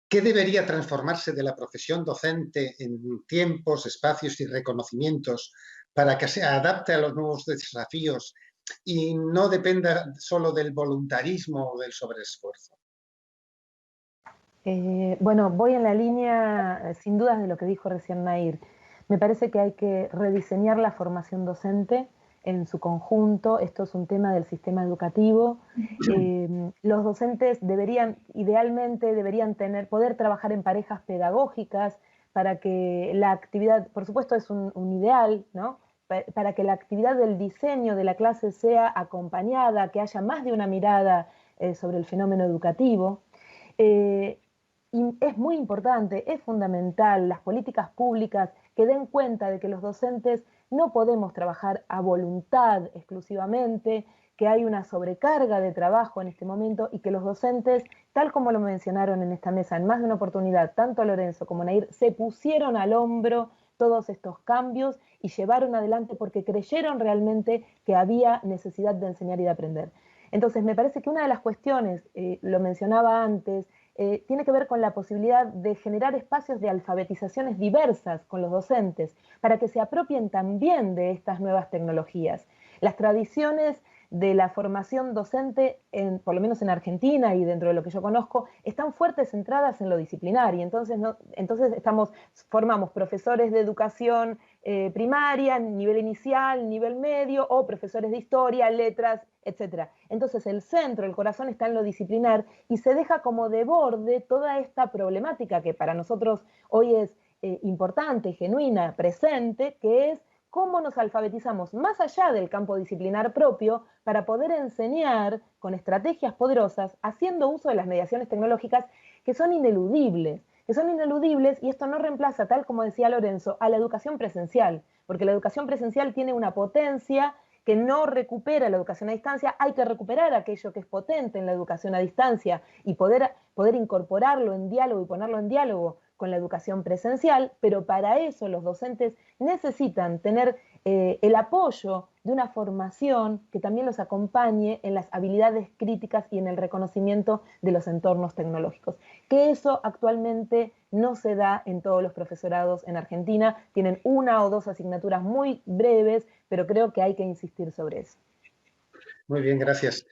¿qué debería transformarse de la profesión docente en tiempos, espacios y reconocimientos para que se adapte a los nuevos desafíos y no dependa solo del voluntarismo o del sobreesfuerzo? Bueno, voy en la línea, sin dudas, de lo que dijo recién Nair. Me parece que hay que rediseñar la formación docente en su conjunto. Esto es un tema del sistema educativo. Los docentes idealmente deberían poder trabajar en parejas pedagógicas para que la actividad, por supuesto es un ideal, ¿no? Para que la actividad del diseño de la clase sea acompañada, que haya más de una mirada sobre el fenómeno educativo. Y es muy importante, es fundamental las políticas públicas que den cuenta de que los docentes no podemos trabajar a voluntad exclusivamente, que hay una sobrecarga de trabajo en este momento y que los docentes, tal como lo mencionaron en esta mesa en más de una oportunidad, tanto Lorenzo como Nair, se pusieron al hombro todos estos cambios y llevaron adelante porque creyeron realmente que había necesidad de enseñar y de aprender. Entonces, me parece que una de las cuestiones, lo mencionaba antes, tiene que ver con la posibilidad de generar espacios de alfabetizaciones diversas con los docentes para que se apropien también de estas nuevas tecnologías. Las tradiciones de la formación docente, por lo menos en Argentina y dentro de lo que yo conozco, están fuertes centradas en lo disciplinar y entonces formamos profesores de educación primaria, nivel inicial, nivel medio, o profesores de historia, letras, etc. Entonces el centro, el corazón está en lo disciplinar y se deja como de borde toda esta problemática que para nosotros hoy es importante, genuina, presente, que es cómo nos alfabetizamos más allá del campo disciplinar propio para poder enseñar con estrategias poderosas, haciendo uso de las mediaciones tecnológicas que son ineludibles, y esto no reemplaza, tal como decía Lorenzo, a la educación presencial, porque la educación presencial tiene una potencia que no recupera la educación a distancia. Hay que recuperar aquello que es potente en la educación a distancia y poder incorporarlo en diálogo y ponerlo en diálogo con la educación presencial, pero para eso los docentes necesitan tener el apoyo de una formación que también los acompañe en las habilidades críticas y en el reconocimiento de los entornos tecnológicos. Que eso actualmente no se da en todos los profesorados en Argentina. Tienen una o dos asignaturas muy breves, pero creo que hay que insistir sobre eso. Muy bien, gracias.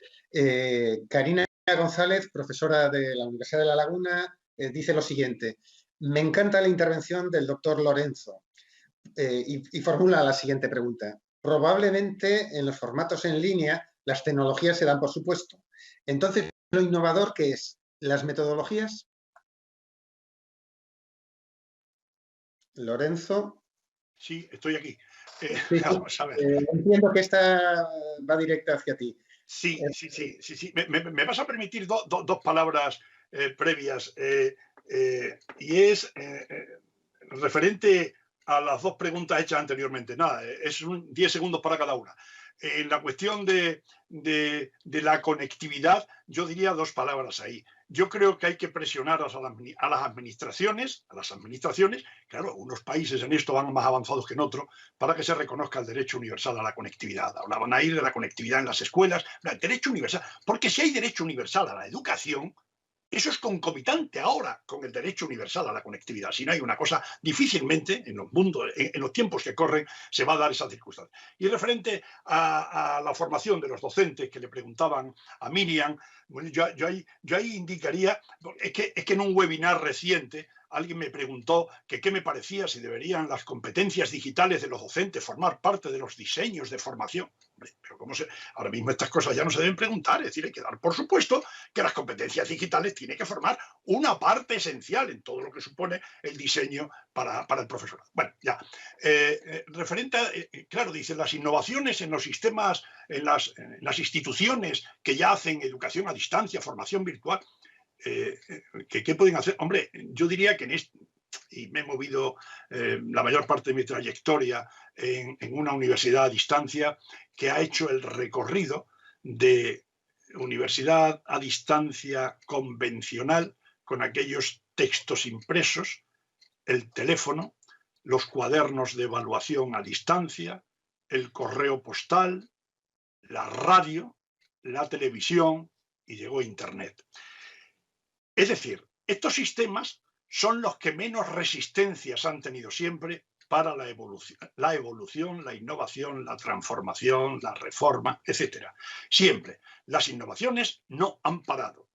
Karina González, profesora de la Universidad de La Laguna, dice lo siguiente: me encanta la intervención del doctor Lorenzo y formula la siguiente pregunta. Probablemente en los formatos en línea las tecnologías se dan por supuesto. Entonces, lo innovador que es las metodologías. Lorenzo. Sí, estoy aquí. Sí, vamos a ver. Entiendo que esta va directa hacia ti. Sí. Me vas a permitir dos palabras previas y es referente a las dos preguntas hechas anteriormente. Nada, es 10 segundos para cada una. En la cuestión de la conectividad, yo diría dos palabras ahí. Yo creo que hay que presionar a las administraciones, claro, unos países en esto van más avanzados que en otros, para que se reconozca el derecho universal a la conectividad. Hablaban ahí de la conectividad en las escuelas, el derecho universal, porque si hay derecho universal a la educación, eso es concomitante ahora con el derecho universal a la conectividad. Si no hay una cosa, difícilmente en los tiempos que corren se va a dar esa circunstancia. Y referente a la formación de los docentes que le preguntaban a Miriam, bueno, yo ahí indicaría, es que en un webinar reciente alguien me preguntó que qué me parecía, si deberían las competencias digitales de los docentes formar parte de los diseños de formación. Pero ahora mismo estas cosas ya no se deben preguntar, es decir, hay que dar por supuesto que las competencias digitales tienen que formar una parte esencial en todo lo que supone el diseño para el profesorado. Bueno, ya. Referente a, claro, dicen, las innovaciones en los sistemas, en las instituciones que ya hacen educación a distancia, formación virtual, ¿qué pueden hacer? Hombre, yo diría que y me he movido la mayor parte de mi trayectoria en una universidad a distancia que ha hecho el recorrido de universidad a distancia convencional, con aquellos textos impresos, el teléfono, los cuadernos de evaluación a distancia, el correo postal, la radio, la televisión, y llegó Internet. Es decir, estos sistemas son los que menos resistencias han tenido siempre para la evolución, la innovación, la transformación, la reforma, etc. Siempre. Las innovaciones no han parado.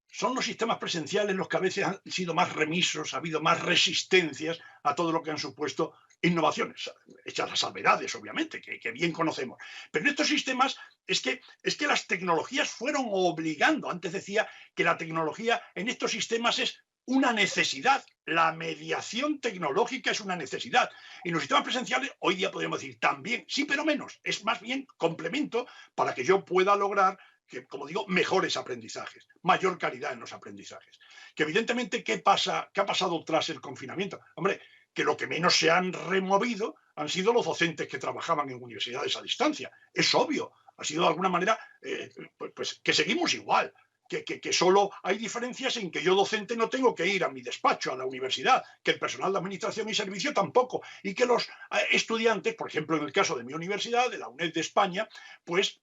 Son los sistemas presenciales los que a veces han sido más remisos, ha habido más resistencias a todo lo que han supuesto innovaciones, hechas las salvedades, obviamente, que bien conocemos. Pero en estos sistemas es que las tecnologías fueron obligando. Antes decía que la tecnología en estos sistemas es una necesidad. La mediación tecnológica es una necesidad. Y en los sistemas presenciales, hoy día podríamos decir también, sí, pero menos. Es más bien complemento para que yo pueda lograr, que, como digo, mejores aprendizajes, mayor calidad en los aprendizajes. Que evidentemente, ¿qué ha pasado tras el confinamiento? Hombre, que lo que menos se han removido han sido los docentes que trabajaban en universidades a distancia. Es obvio, ha sido de alguna manera, pues que seguimos igual. Que solo hay diferencias en que yo, docente, no tengo que ir a mi despacho, a la universidad, que el personal de administración y servicio tampoco, y que los estudiantes, por ejemplo, en el caso de mi universidad, de la UNED de España, pues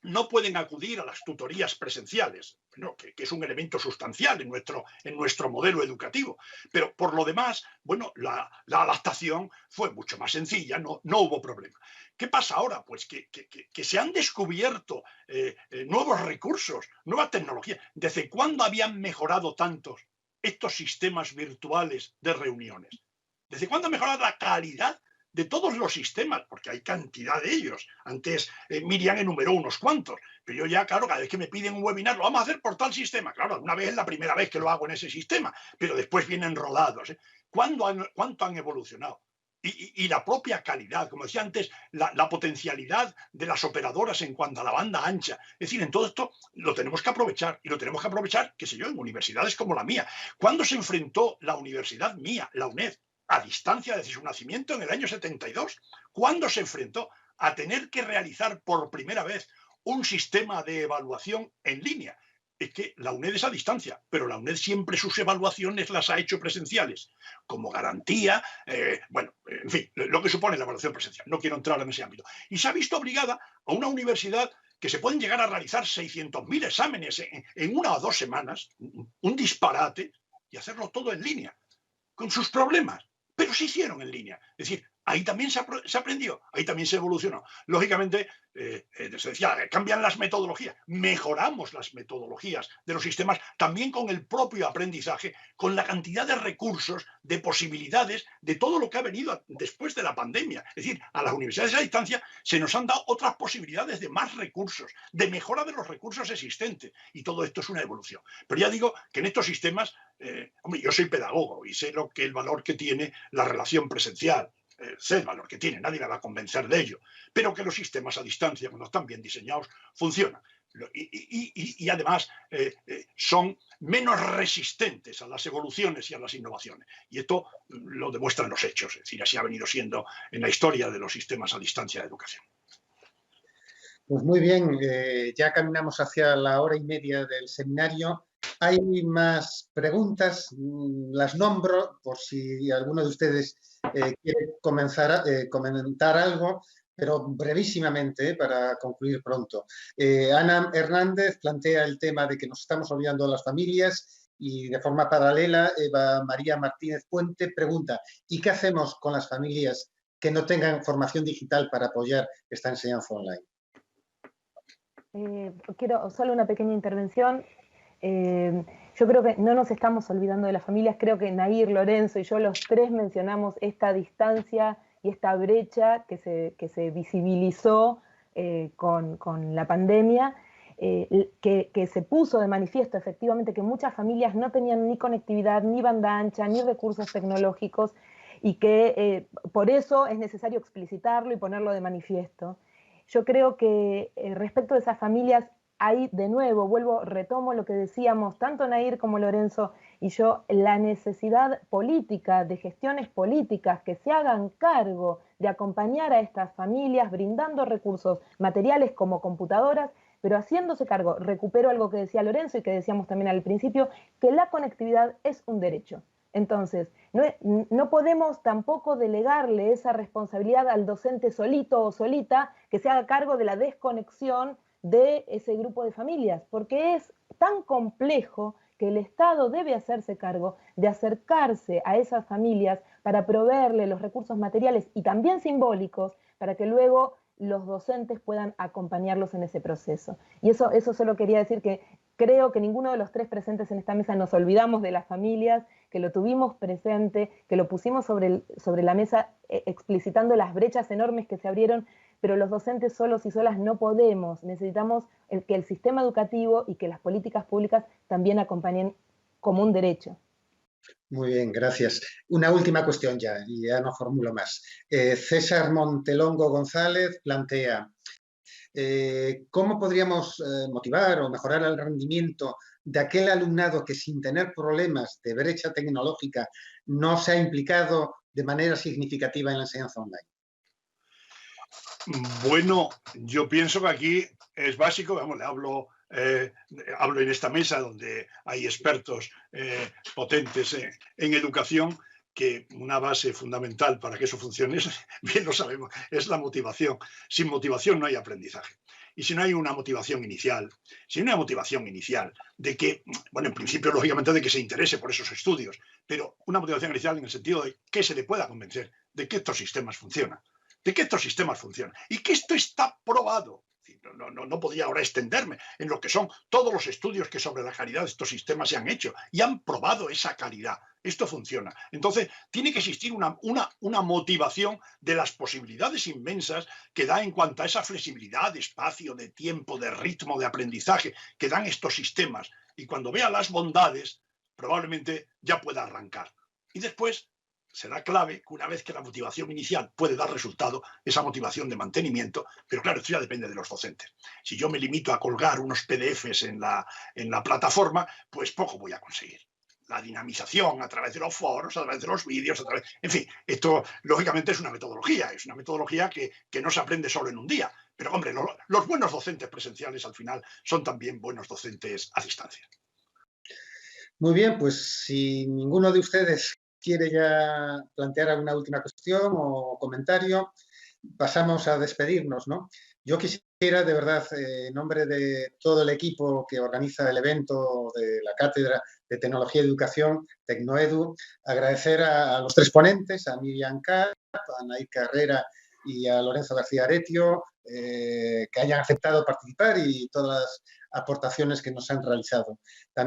no pueden acudir a las tutorías presenciales, ¿no? que es un elemento sustancial en nuestro modelo educativo. Pero por lo demás, bueno, la adaptación fue mucho más sencilla, no hubo problema. ¿Qué pasa ahora? Pues que se han descubierto nuevos recursos, nuevas tecnologías. ¿Desde cuándo habían mejorado tantos estos sistemas virtuales de reuniones? ¿Desde cuándo ha mejorado la calidad de todos los sistemas? Porque hay cantidad de ellos. Antes Miriam enumeró unos cuantos, pero yo ya, claro, cada vez que me piden un webinar, lo vamos a hacer por tal sistema. Claro, alguna vez es la primera vez que lo hago en ese sistema, pero después vienen rodados. ¿Cuánto han evolucionado? Y la propia calidad, como decía antes, la potencialidad de las operadoras en cuanto a la banda ancha. Es decir, en todo esto lo tenemos que aprovechar, y lo tenemos que aprovechar, qué sé yo, en universidades como la mía. ¿Cuándo se enfrentó la universidad mía, la UNED, a distancia desde su nacimiento en el año 72? ¿Cuándo se enfrentó a tener que realizar por primera vez un sistema de evaluación en línea? Es que la UNED es a distancia, pero la UNED siempre sus evaluaciones las ha hecho presenciales, como garantía, en fin, lo que supone la evaluación presencial. No quiero entrar en ese ámbito. Y se ha visto obligada a una universidad que se pueden llegar a realizar 600.000 exámenes en 1 o 2 semanas, un disparate, y hacerlo todo en línea, con sus problemas, pero se hicieron en línea. Es decir, ahí también se aprendió, ahí también se evolucionó. Lógicamente, se decía, cambian las metodologías, mejoramos las metodologías de los sistemas, también con el propio aprendizaje, con la cantidad de recursos, de posibilidades, de todo lo que ha venido después de la pandemia. Es decir, a las universidades a distancia se nos han dado otras posibilidades de más recursos, de mejora de los recursos existentes, y todo esto es una evolución. Pero ya digo que en estos sistemas, hombre, yo soy pedagogo y sé el valor que tiene la relación presencial. Sé el valor que tiene, nadie me va a convencer de ello, pero que los sistemas a distancia, cuando están bien diseñados, funcionan. Y además son menos resistentes a las evoluciones y a las innovaciones. Y esto lo demuestran los hechos, es decir, así ha venido siendo en la historia de los sistemas a distancia de educación. Pues muy bien, ya caminamos hacia la 1h30 del seminario. Hay más preguntas, las nombro por si alguno de ustedes quiere comentar algo, pero brevísimamente para concluir pronto. Ana Hernández plantea el tema de que nos estamos olvidando de las familias, y de forma paralela Eva María Martínez Puente pregunta: ¿y qué hacemos con las familias que no tengan formación digital para apoyar esta enseñanza online? Quiero solo una pequeña intervención. Yo creo que no nos estamos olvidando de las familias, creo que Nair, Lorenzo y yo los tres mencionamos esta distancia y esta brecha que se visibilizó con la pandemia, que se puso de manifiesto efectivamente que muchas familias no tenían ni conectividad, ni banda ancha, ni recursos tecnológicos, y que por eso es necesario explicitarlo y ponerlo de manifiesto. Yo creo que respecto de esas familias, ahí de nuevo, retomo lo que decíamos, tanto Nair como Lorenzo y yo, la necesidad política, de gestiones políticas que se hagan cargo de acompañar a estas familias, brindando recursos materiales como computadoras, pero haciéndose cargo, recupero algo que decía Lorenzo y que decíamos también al principio, que la conectividad es un derecho. Entonces, no podemos tampoco delegarle esa responsabilidad al docente solito o solita que se haga cargo de la desconexión de ese grupo de familias, porque es tan complejo que el Estado debe hacerse cargo de acercarse a esas familias para proveerle los recursos materiales y también simbólicos para que luego los docentes puedan acompañarlos en ese proceso. Y eso solo quería decir que creo que ninguno de los tres presentes en esta mesa nos olvidamos de las familias, que lo tuvimos presente, que lo pusimos sobre la mesa explicitando las brechas enormes que se abrieron, pero los docentes solos y solas no podemos. Necesitamos que el sistema educativo y que las políticas públicas también acompañen como un derecho. Muy bien, gracias. Una última cuestión ya, y ya no formulo más. César Montelongo González plantea, ¿cómo podríamos motivar o mejorar el rendimiento de aquel alumnado que sin tener problemas de brecha tecnológica no se ha implicado de manera significativa en la enseñanza online? Bueno, yo pienso que aquí es básico, vamos, hablo en esta mesa donde hay expertos potentes en educación, que una base fundamental para que eso funcione, bien lo sabemos, es la motivación. Sin motivación no hay aprendizaje. Y si no hay una motivación inicial, de que, bueno, en principio, lógicamente, de que se interese por esos estudios, pero una motivación inicial en el sentido de que se le pueda convencer de que estos sistemas funcionan, y que esto está probado. No podía ahora extenderme en lo que son todos los estudios que sobre la calidad de estos sistemas se han hecho y han probado esa calidad. Esto funciona. Entonces, tiene que existir una motivación de las posibilidades inmensas que da en cuanto a esa flexibilidad de espacio, de tiempo, de ritmo, de aprendizaje que dan estos sistemas. Y cuando vea las bondades, probablemente ya pueda arrancar. Y después será clave que una vez que la motivación inicial puede dar resultado, esa motivación de mantenimiento, pero claro, esto ya depende de los docentes. Si yo me limito a colgar unos PDFs en la plataforma, pues poco voy a conseguir. La dinamización a través de los foros, a través de los vídeos, en fin, esto lógicamente es una metodología que no se aprende solo en un día. Pero hombre, los buenos docentes presenciales al final son también buenos docentes a distancia. Muy bien, pues si ninguno de ustedes quiere ya plantear alguna última cuestión o comentario, pasamos a despedirnos, ¿no? Yo quisiera, de verdad, en nombre de todo el equipo que organiza el evento de la Cátedra de Tecnología y Educación, Tecnoedu, agradecer a los tres ponentes, a Miriam Kapp, a Nair Carrera y a Lorenzo García Aretio, que hayan aceptado participar y todas las aportaciones que nos han realizado. También